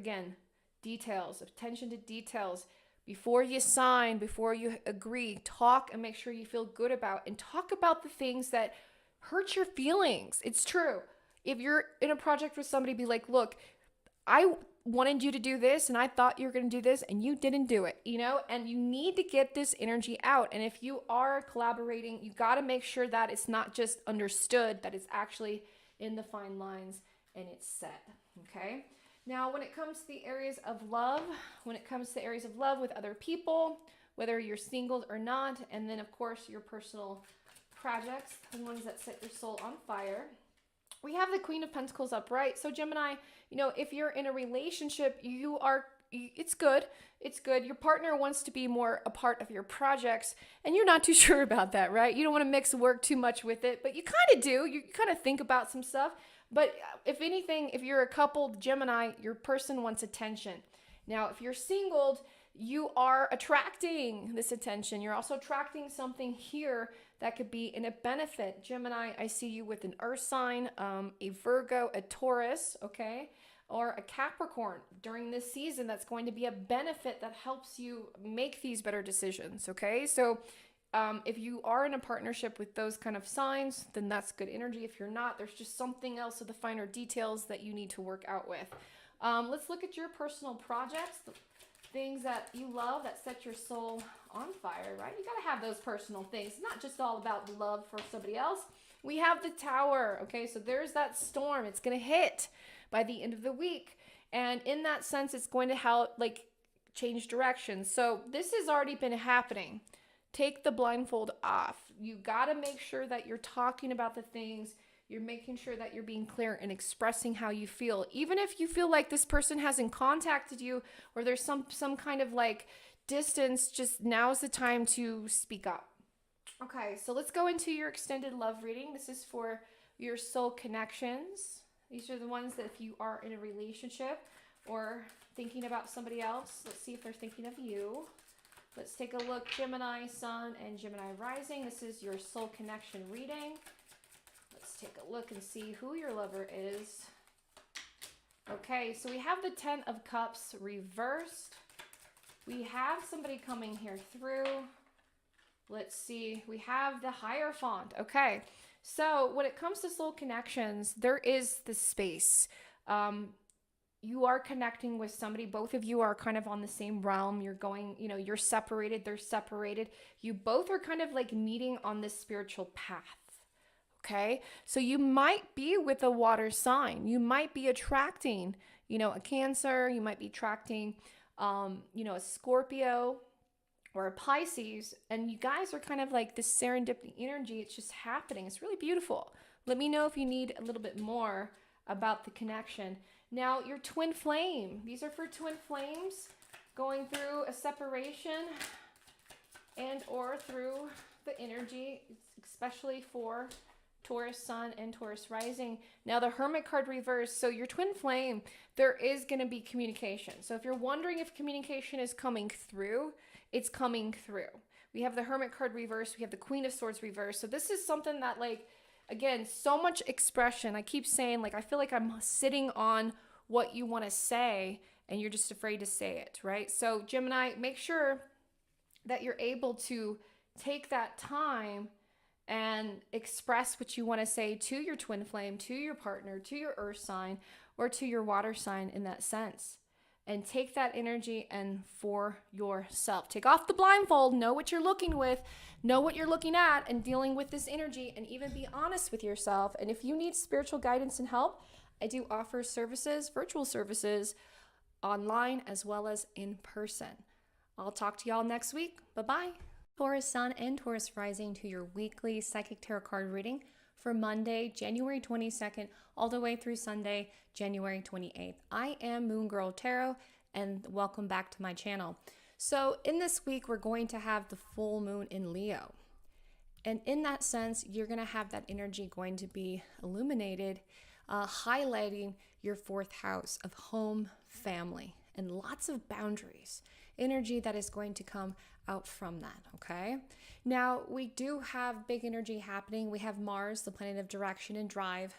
A: details, attention to details. Before you sign, before you agree, talk and make sure you feel good about, and talk about the things that hurt your feelings. It's true. If you're in a project with somebody, be like, look, I wanted you to do this, and I thought you were going to do this, and you didn't do it, and you need to get this energy out. And if you are collaborating, you got to make sure that it's not just understood, that it's actually in the fine lines and it's set. Okay. Now, when it comes to the areas of love, with other people, whether you're single or not, and then of course your personal projects, the ones that set your soul on fire, we have the Queen of Pentacles upright. So Gemini, if you're in a relationship, it's good. It's good. Your partner wants to be more a part of your projects, and you're not too sure about that, right? You don't want to mix work too much with it, but you kind of do. You kind of think about some stuff. But if anything, if you're a couple, Gemini, your person wants attention. Now, if you're singled, you are attracting this attention. You're also attracting something here that could be in a benefit. Gemini, I see you with an earth sign, a Virgo, a Taurus, okay, or a Capricorn during this season. That's going to be a benefit that helps you make these better decisions, okay? So if you are in a partnership with those kind of signs, then that's good energy. If you're not, there's just something else of the finer details that you need to work out with. Let's look at your personal projects, the things that you love that set your soul on fire, right? You got to have those personal things. It's not just all about love for somebody else. We have the Tower, okay? So there's that storm. It's going to hit by the end of the week. And in that sense, it's going to help, like, change directions. So this has already been happening. Take the blindfold off. You got to make sure that you're talking about the things. You're making sure that you're being clear and expressing how you feel. Even if you feel like this person hasn't contacted you or there's some kind of like distance, just now's the time to speak up. Okay, so let's go into your extended love reading. This is for your soul connections. These are the ones that if you are in a relationship or thinking about somebody else, let's see if they're thinking of you. Let's take a look, Gemini Sun and Gemini Rising. This is your soul connection reading. Let's take a look and see who your lover is. Okay, so we have the 10 of Cups reversed. We have somebody coming here through. Let's see, we have the Hierophant. Okay, so when it comes to soul connections, there is this space. You are connecting with somebody. Both of you are kind of on the same realm. You're going, you're separated. They're separated. You both are kind of like meeting on this spiritual path. Okay. So you might be with a water sign. You might be attracting, a Cancer. You might be attracting, a Scorpio or a Pisces. And you guys are kind of like this serendipity energy. It's just happening. It's really beautiful. Let me know if you need a little bit more about the connection. Now, your twin flame. These are for twin flames going through a separation and or through the energy, especially for Taurus Sun and Taurus Rising. Now, the Hermit card reversed. So your twin flame, there is going to be communication. So if you're wondering if communication is coming through, it's coming through. We have the Hermit card reversed. We have the Queen of Swords reversed. So this is something that, like, again, so much expression. I keep saying, like, I feel like I'm sitting on what you want to say and you're just afraid to say it, right? So Gemini, make sure that you're able to take that time and express what you want to say to your twin flame, to your partner, to your earth sign, or to your water sign in that sense. And take that energy and for yourself. Take off the blindfold, know what you're looking with, know what you're looking at and dealing with this energy, and even be honest with yourself. And if you need spiritual guidance and help, I do offer services, virtual services, online as well as in person. I'll talk to y'all next week. Bye-bye. Taurus Sun and Taurus Rising to your weekly Psychic Tarot card reading for Monday, January 22nd, all the way through Sunday, January 28th. I am Moon Girl Tarot, and welcome back to my channel. So in this week, we're going to have the full moon in Leo. And in that sense, you're going to have that energy going to be illuminated, highlighting your fourth house of home, family, and lots of boundaries. Energy that is going to come out from that, okay? Now, we do have big energy happening. We have Mars, the planet of direction and drive,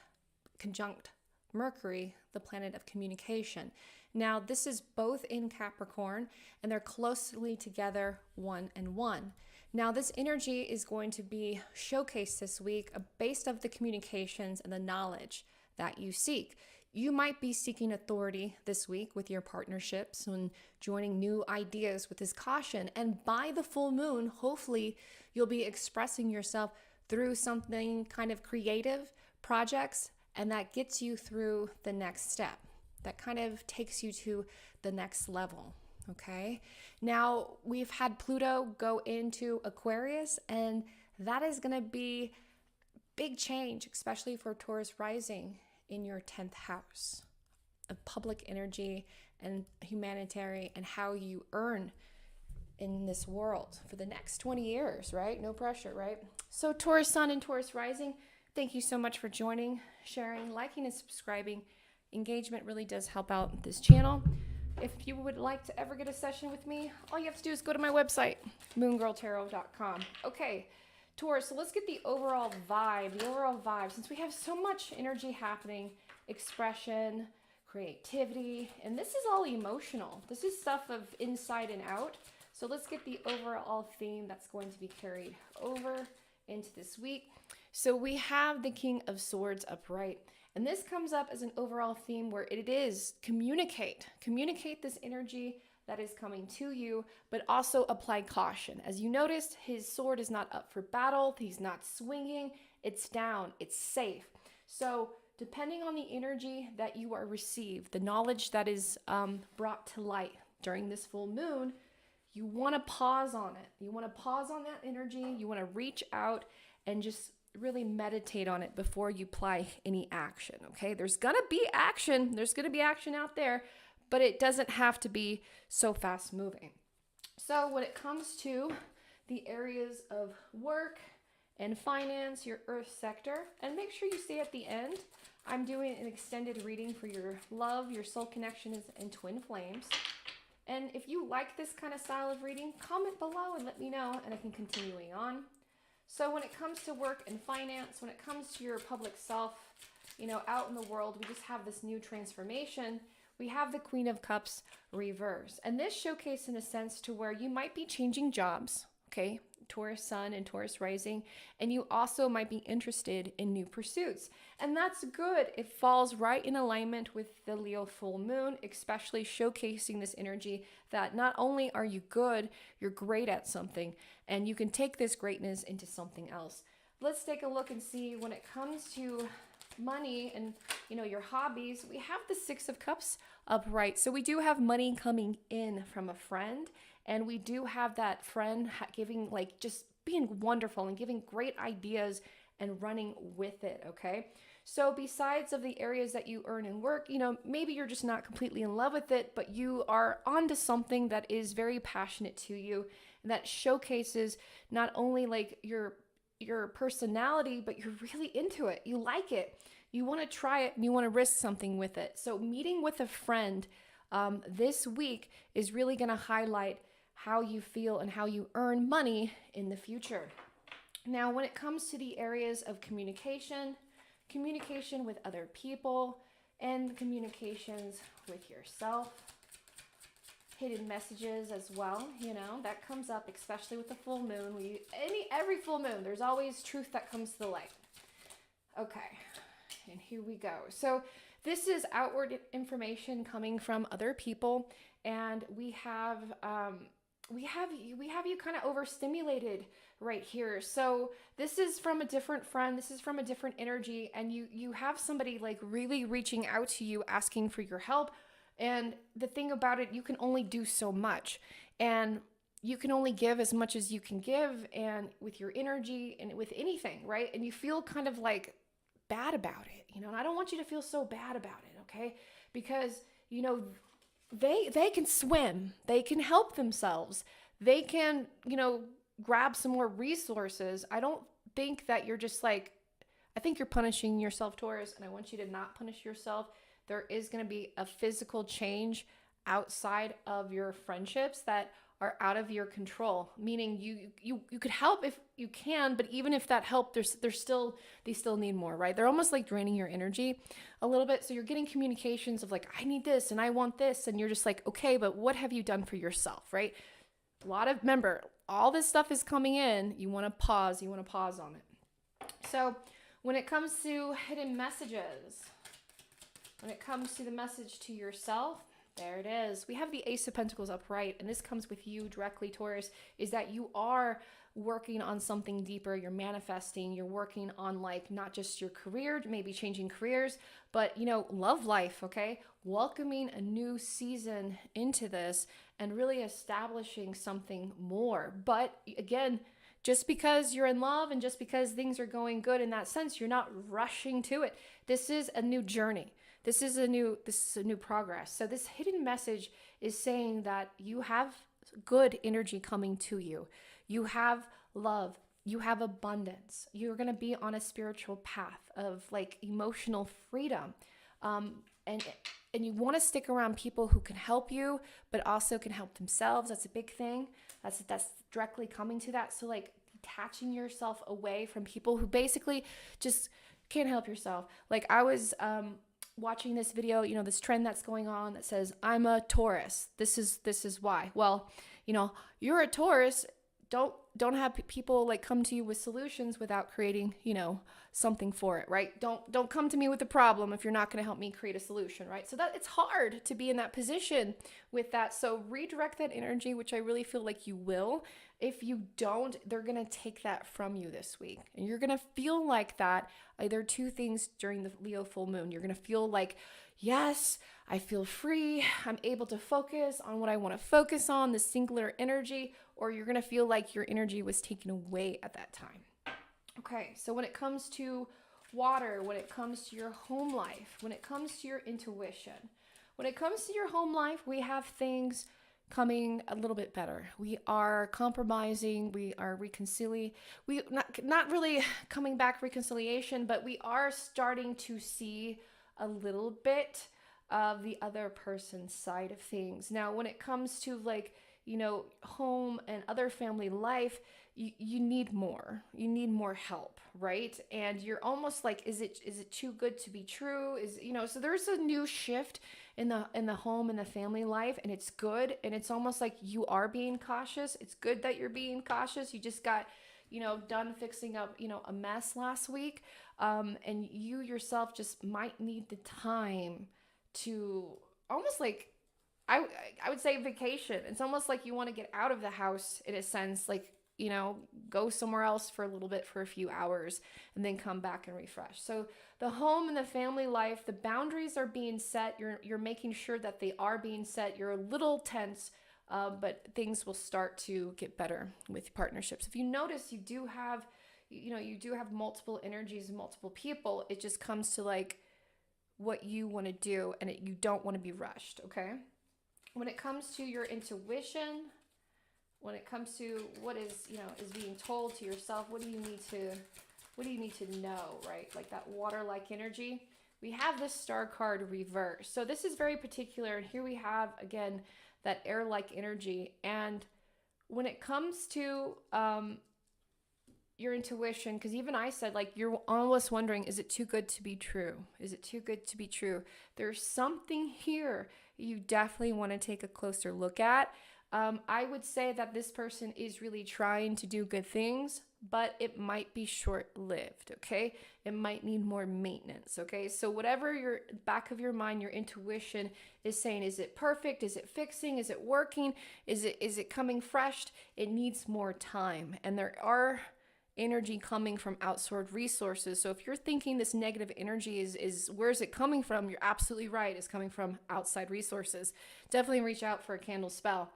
A: conjunct Mercury, the planet of communication. Now, this is both in Capricorn, and they're closely together, 1 and 1. Now, this energy is going to be showcased this week based off the communications and the knowledge that you seek. You might be seeking authority this week with your partnerships and joining new ideas with this caution. And by the full moon, hopefully you'll be expressing yourself through something kind of creative projects, and that gets you through the next step. That kind of takes you to the next level, okay? Now, we've had Pluto go into Aquarius, and that is going to be big change, especially for Taurus rising in your 10th house of public energy and humanitarian and how you earn in this world for the next 20 years, right? No pressure, right? So Taurus Sun and Taurus Rising, thank you so much for joining, sharing, liking, and subscribing. Engagement really does help out this channel. If you would like to ever get a session with me, all you have to do is go to my website, moongirltarot.com. Okay, Taurus, so let's get the overall vibe, since we have so much energy happening, expression, creativity, and this is all emotional. This is stuff of inside and out. So let's get the overall theme that's going to be carried over into this week. So we have the King of Swords upright, And this comes up as an overall theme where it is communicate this energy that is coming to you, but also apply caution. As you noticed, his sword is not up for battle. He's not swinging. It's down. It's safe. So depending on the energy that you are received, the knowledge that is brought to light during this full moon, you want to pause on it. You want to pause on that energy. You want to reach out and just really meditate on it before you apply any action, okay? There's gonna be action. There's gonna be action out there, but it doesn't have to be so fast moving. So when it comes to the areas of work and finance, your earth sector, and make sure you stay at the end. I'm doing an extended reading for your love, your soul connections, and twin flames. And if you like this kind of style of reading, comment below and let me know, and I can continuing on. So when it comes to work and finance, when it comes to your public self, out in the world, we just have this new transformation. We have the Queen of Cups reverse. And this showcase in a sense to where you might be changing jobs, okay? Taurus sun and Taurus rising, and you also might be interested in new pursuits. And that's good. It falls right in alignment with the Leo full moon, especially showcasing this energy that not only are you good, you're great at something, and you can take this greatness into something else. Let's take a look and see when it comes to money and your hobbies. We have the Six of Cups upright, so we do have money coming in from a friend. And we do have that friend giving, just being wonderful and giving great ideas and running with it, okay? So besides of the areas that you earn and work, maybe you're just not completely in love with it, but you are onto something that is very passionate to you and that showcases not only your personality, but you're really into it. You like it. You want to try it and you want to risk something with it. So meeting with a friend this week is really going to highlight how you feel and how you earn money in the future. Now, when it comes to the areas of communication with other people, and communications with yourself, hidden messages as well, that comes up, especially with the full moon. Every full moon, there's always truth that comes to the light. Okay, and here we go. So this is outward information coming from other people, and we have you kind of overstimulated right here. So this is from a different friend. This is from a different energy, and you have somebody really reaching out to you, asking for your help. And the thing about it, you can only do so much, and you can only give as much as you can give, and with your energy and with anything, right? And you feel kind of bad about it, and I don't want you to feel so bad about it, okay? Because they can swim, they can help themselves, they can grab some more resources. I don't think that you're just I think you're punishing yourself, Taurus, and I want you to not punish yourself. There is going to be a physical change outside of your friendships that are out of your control, meaning you could help if you can, but even if that help, they still need more, right? They're almost draining your energy a little bit. So you're getting communications of I need this and I want this, and you're just okay, but what have you done for yourself, right? Remember, all this stuff is coming in. You want to pause on it. So when it comes to hidden messages, when it comes to the message to yourself, there it is. We have the Ace of Pentacles upright, and this comes with you directly, Taurus, is that you are working on something deeper. You're manifesting. You're working on not just your career, maybe changing careers, but love life, okay? Welcoming a new season into this and really establishing something more. But again, just because you're in love and just because things are going good in that sense, you're not rushing to it. This is a new journey. This is a new progress. So this hidden message is saying that you have good energy coming to you. You have love. You have abundance. You're going to be on a spiritual path of emotional freedom. And you want to stick around people who can help you, but also can help themselves. That's a big thing. That's directly coming to that. So detaching yourself away from people who basically just can't help yourself. I was watching this video, this trend that's going on that says, I'm a Taurus. This is why. Well, you're a Taurus. Don't have people like come to you with solutions without creating, something for it, right? Don't come to me with a problem if you're not going to help me create a solution, right? So that it's hard to be in that position with that. So redirect that energy, which I really feel like you will. If you don't, they're going to take that from you this week. And you're going to feel like that. Either two things during the Leo full moon. You're going to feel like, yes, I feel free. I'm able to focus on what I want to focus on, the singular energy, or you're going to feel like your energy was taken away at that time. Okay, so when it comes to water, when it comes to your home life, when it comes to your intuition, when it comes to your home life, we have things coming a little bit better. We are compromising, we are reconciling. We not really coming back reconciliation, but we are starting to see a little bit of the other person's side of things. Now, when it comes to home and other family life, you need more. You need more help, right? And you're almost like, is it too good to be true? So there's a new shift in the home and the family life, and it's good. And it's almost like you are being cautious. It's good that you're being cautious. You just got, done fixing up, a mess last week. And you yourself just might need the time to almost like, I would say vacation. It's almost like you want to get out of the house in a sense, like, go somewhere else for a little bit, for a few hours, and then come back and refresh. So the home and the family life, the boundaries are being set. You're making sure that they are being set. You're a little tense, but things will start to get better with partnerships. If you notice, you do have multiple energies and multiple people. It just comes to like what you want to do, and you don't want to be rushed. Okay. When it comes to your intuition, when it comes to what is being told to yourself, what do you need to know, right? Like that water-like energy. We have this star card reversed. So this is very particular. And here we have, again, that air-like energy. And when it comes to your intuition, because even I said, like, you're almost wondering, is it too good to be true? Is it too good to be true? There's something here you definitely want to take a closer look at. I would say that this person is really trying to do good things, but it might be short-lived, okay? It might need more maintenance, okay? So whatever your back of your mind, your intuition is saying, is it perfect? Is it fixing? Is it working? Is it coming fresh? It needs more time. And there are energy coming from outside resources. So if you're thinking this negative energy is where is it coming from? You're absolutely right. It's coming from outside resources. Definitely reach out for a candle spell.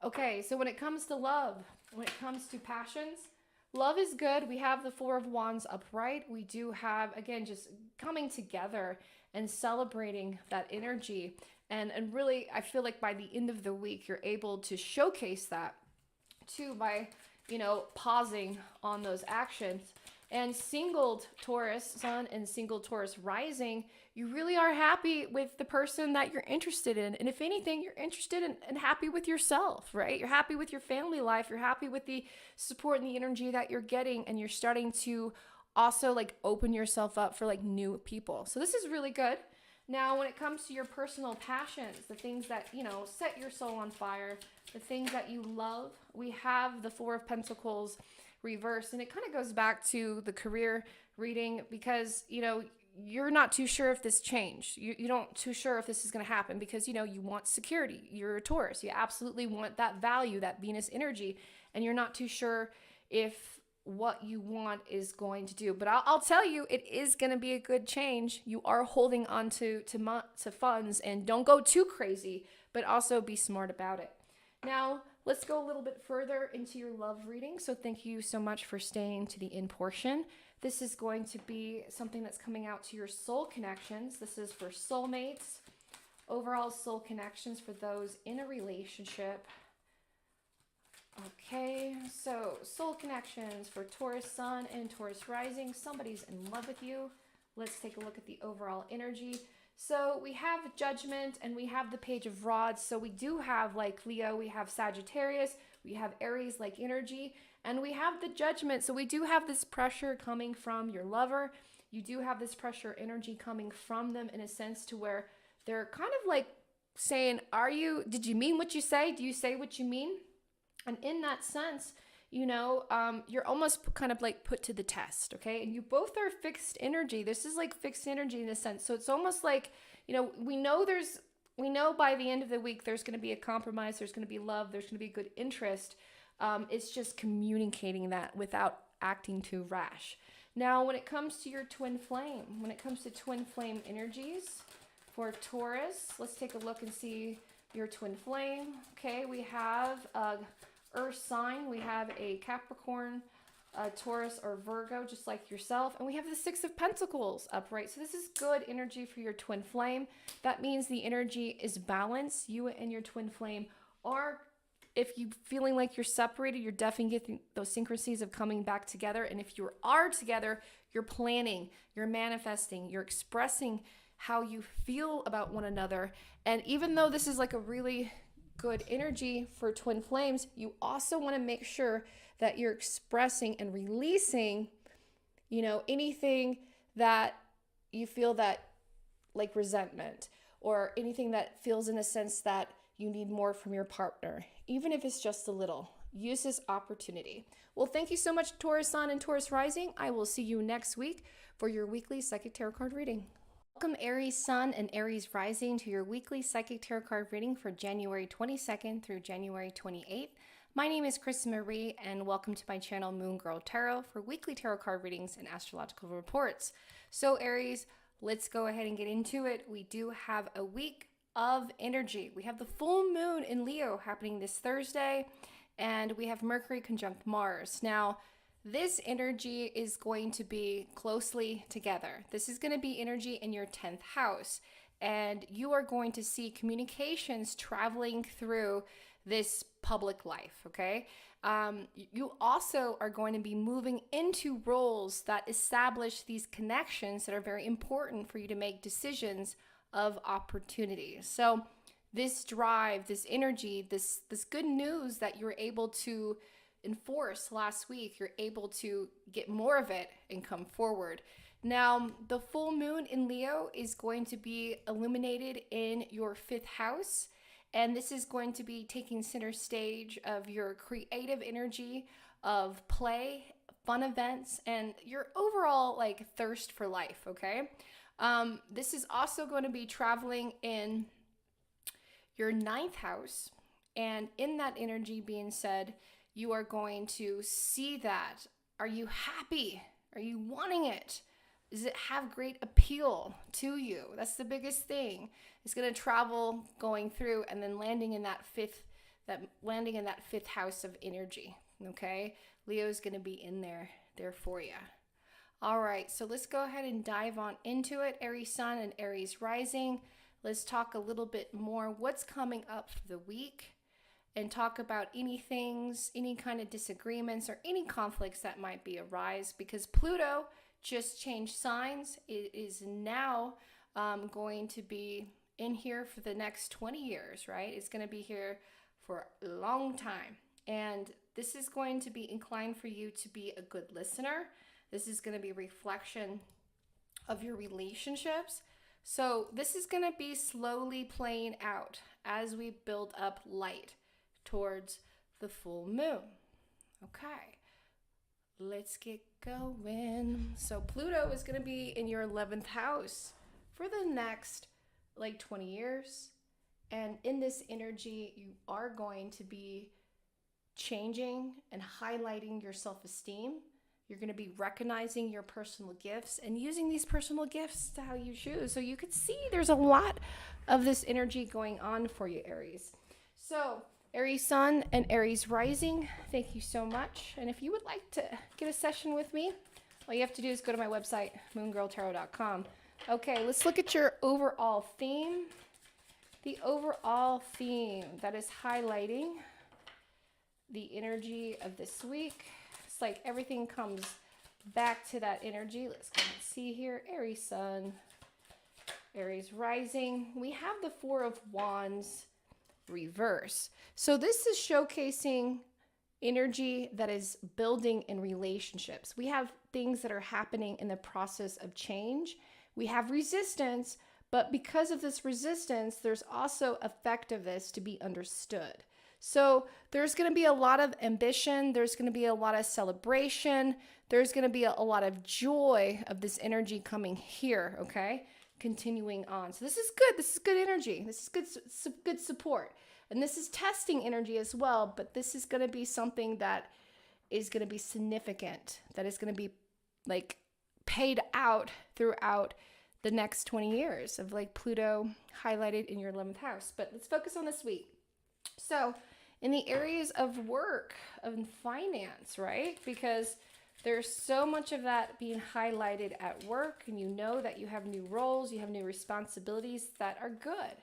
A: Okay, so when it comes to love, when it comes to passions, love is good. We have the Four of Wands upright. We do have, again, just coming together and celebrating that energy. And really, I feel like by the end of the week, you're able to showcase that too by, pausing on those actions. And singled Taurus sun and single Taurus rising, you really are happy with the person that you're interested in. And if anything, you're interested in and happy with yourself, right? You're happy with your family life. You're happy with the support and the energy that you're getting. And you're starting to also like open yourself up for like new people. So this is really good. Now, when it comes to your personal passions, the things that, set your soul on fire, the things that you love, we have the Four of Pentacles reverse, and it kind of goes back to the career reading because you're not too sure if this changed. You don't too sure if this is going to happen because you want security. You're a Taurus. You absolutely want that value, that Venus energy, and you're not too sure if what you want is going to do. But I'll tell you, it is going to be a good change. You are holding on to funds, and don't go too crazy, but also be smart about it. Now, let's go a little bit further into your love reading. So thank you so much for staying to the end portion. This is going to be something that's coming out to your soul connections. This is for soulmates, overall soul connections for those in a relationship. Okay, so soul connections for Taurus sun and Taurus rising. Somebody's in love with you. Let's take a look at the overall energy. So we have Judgment and we have the Page of Rods. So we do have like Leo, we have Sagittarius, we have Aries like energy, and we have the Judgment. So we do have this pressure coming from your lover. You do have this pressure energy coming from them in a sense to where they're kind of like saying, did you mean what you say? Do you say what you mean? And in that sense, you're almost kind of like put to the test, okay? And you both are fixed energy. This is like fixed energy in a sense. So it's almost like, we know by the end of the week there's going to be a compromise, there's going to be love, there's going to be good interest. It's just communicating that without acting too rash. Now, when it comes to your twin flame, when it comes to twin flame energies for Taurus, let's take a look and see your twin flame. Okay, we have a Earth sign, we have a Capricorn, a Taurus or Virgo, just like yourself, and we have the Six of Pentacles upright. So this is good energy for your twin flame. That means the energy is balanced. You and your twin flame are, if you're feeling like you're separated, you're definitely getting those synchronicities of coming back together. And if you are together, you're planning, you're manifesting, you're expressing how you feel about one another. And even though this is like a really good energy for twin flames, you also want to make sure that you're expressing and releasing, anything that you feel that like resentment or anything that feels in a sense that you need more from your partner, even if it's just a little. Use this opportunity. Well, thank you so much, Taurus Sun and Taurus Rising. I will see you next week for your weekly Psychic Tarot card reading. Welcome, Aries Sun and Aries Rising, to your weekly Psychic Tarot card reading for January 22nd through January 28th. My name is Kristen Marie, and welcome to my channel, Moon Girl Tarot, for weekly tarot card readings and astrological reports. So, Aries, let's go ahead and get into it. We do have a week of energy. We have the full moon in Leo happening this Thursday, and we have Mercury conjunct Mars. Now, this energy is going to be closely together. This is going to be energy in your 10th house, and you are going to see communications traveling through this public life, okay? You also are going to be moving into roles that establish these connections that are very important for you to make decisions of opportunity. So this drive, this energy, this good news that you're able to enforce last week, you're able to get more of it and come forward. Now, the full moon in Leo is going to be illuminated in your 5th house, and this is going to be taking center stage of your creative energy of play, fun events, and your overall like thirst for life, okay? This is also going to be traveling in your 9th house, and in that energy being said, you are going to see that. Are you happy? Are you wanting it? Does it have great appeal to you? That's the biggest thing. It's going to travel going through and then landing in that fifth house of energy. Okay, Leo's going to be in there for you. All right, so let's go ahead and dive on into it. Aries Sun and Aries Rising. Let's talk a little bit more what's coming up for the week, and talk about any kind of disagreements or any conflicts that might be arise, because Pluto just changed signs. It is now going to be in here for the next 20 years, right? It's going to be here for a long time. And this is going to be inclined for you to be a good listener. This is going to be a reflection of your relationships. So this is going to be slowly playing out as we build up light towards the full moon. Okay, let's get going. So Pluto is going to be in your 11th house for the next 20 years. And in this energy, you are going to be changing and highlighting your self-esteem. You're going to be recognizing your personal gifts and using these personal gifts to how you choose. So you could see there's a lot of this energy going on for you, Aries. So Aries Sun and Aries Rising, thank you so much. And if you would like to get a session with me, all you have to do is go to my website, moongirltarot.com. Okay, let's look at your overall theme. The overall theme that is highlighting the energy of this week. It's like everything comes back to that energy. Let's go and see here. Aries Sun, Aries Rising. We have the Four of Wands reverse. So this is showcasing energy that is building in relationships. We have things that are happening in the process of change. We have resistance, but because of this resistance, there's also effectiveness to be understood. So there's going to be a lot of ambition. There's going to be a lot of celebration. There's going to be a lot of joy of this energy coming here, okay? Continuing on. So this is good. This is good energy. This is good support. And this is testing energy as well, but this is going to be something that is going to be significant, that is going to be like paid out throughout the next 20 years of like Pluto highlighted in your 11th house. But let's focus on this week. So in the areas of work, of finance, right? Because there's so much of that being highlighted at work, and you know that you have new roles, you have new responsibilities that are good.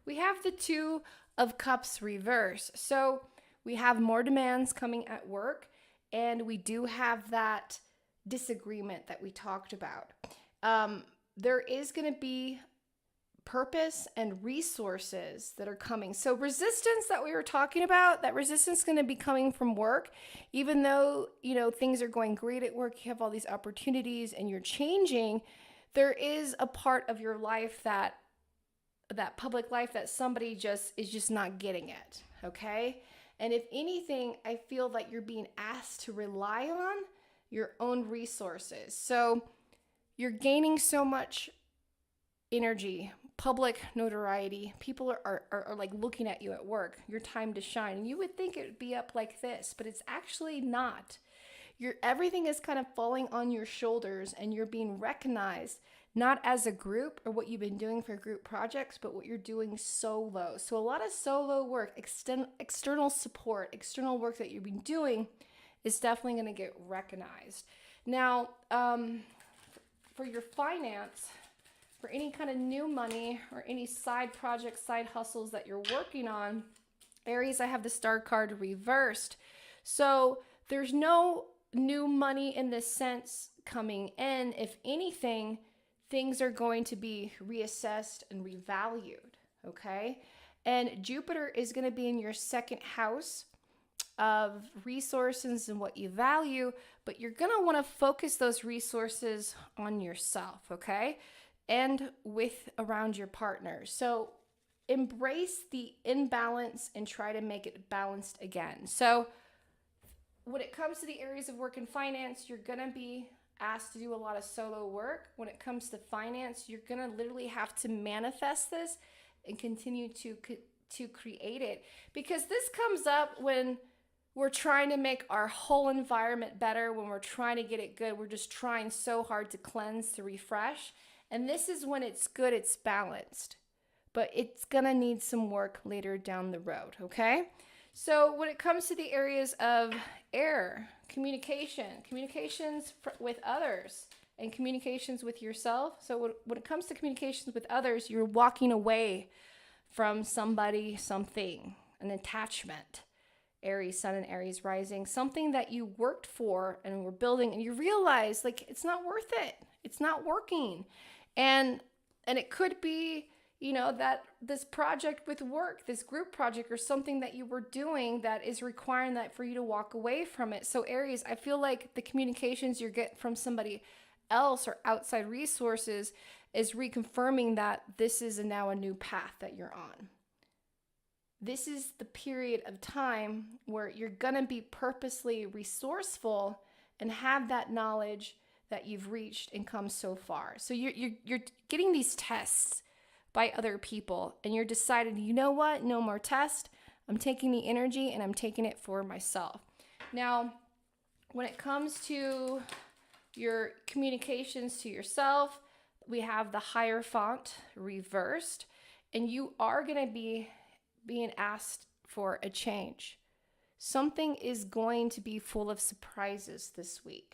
A: We have the Two of Cups reverse. So we have more demands coming at work, and we do have that disagreement that we talked about. There is going to be purpose and resources that are coming. So resistance that we were talking about, that resistance is going to be coming from work. Even though, things are going great at work, you have all these opportunities and you're changing, there is a part of your life that public life that somebody is just not getting it, okay? And if anything, I feel that you're being asked to rely on your own resources. So you're gaining so much energy, public notoriety. People are like looking at you at work, your time to shine. And you would think it would be up like this, but it's actually not. Everything is kind of falling on your shoulders, and you're being recognized not as a group or what you've been doing for group projects, but what you're doing solo. So a lot of solo work, external support, external work that you've been doing is definitely going to get recognized. Now, for your finance, for any kind of new money or any side projects, side hustles that you're working on, Aries, I have the Star card reversed. So there's no new money in this sense coming in. If anything, things are going to be reassessed and revalued, okay? And Jupiter is going to be in your second house of resources and what you value, but you're going to want to focus those resources on yourself, okay? And around your partner. So embrace the imbalance and try to make it balanced again. So when it comes to the areas of work and finance, you're going to be asked to do a lot of solo work. When it comes to finance, you're going to literally have to manifest this and continue to create it, because this comes up when we're trying to make our whole environment better, when we're trying to get it good. We're just trying so hard to cleanse, to refresh. And this is when it's good, it's balanced. But it's going to need some work later down the road, okay? So when it comes to the areas of air, communications with others, and communications with yourself. So when it comes to communications with others, you're walking away from somebody, something, an attachment. Aries Sun and Aries Rising, something that you worked for and were building, and you realize like it's not worth it. It's not working. And it could be, that this project with work, this group project or something that you were doing that is requiring that for you to walk away from it. So Aries, I feel like the communications you get from somebody else or outside resources is reconfirming that this is now a new path that you're on. This is the period of time where you're going to be purposely resourceful and have that knowledge that you've reached and come so far. So you're getting these tests by other people, and you're deciding, you know what, no more test. I'm taking the energy and I'm taking it for myself. Now, when it comes to your communications to yourself, we have the Hierophant reversed, and you are going to be being asked for a change. Something is going to be full of surprises this week.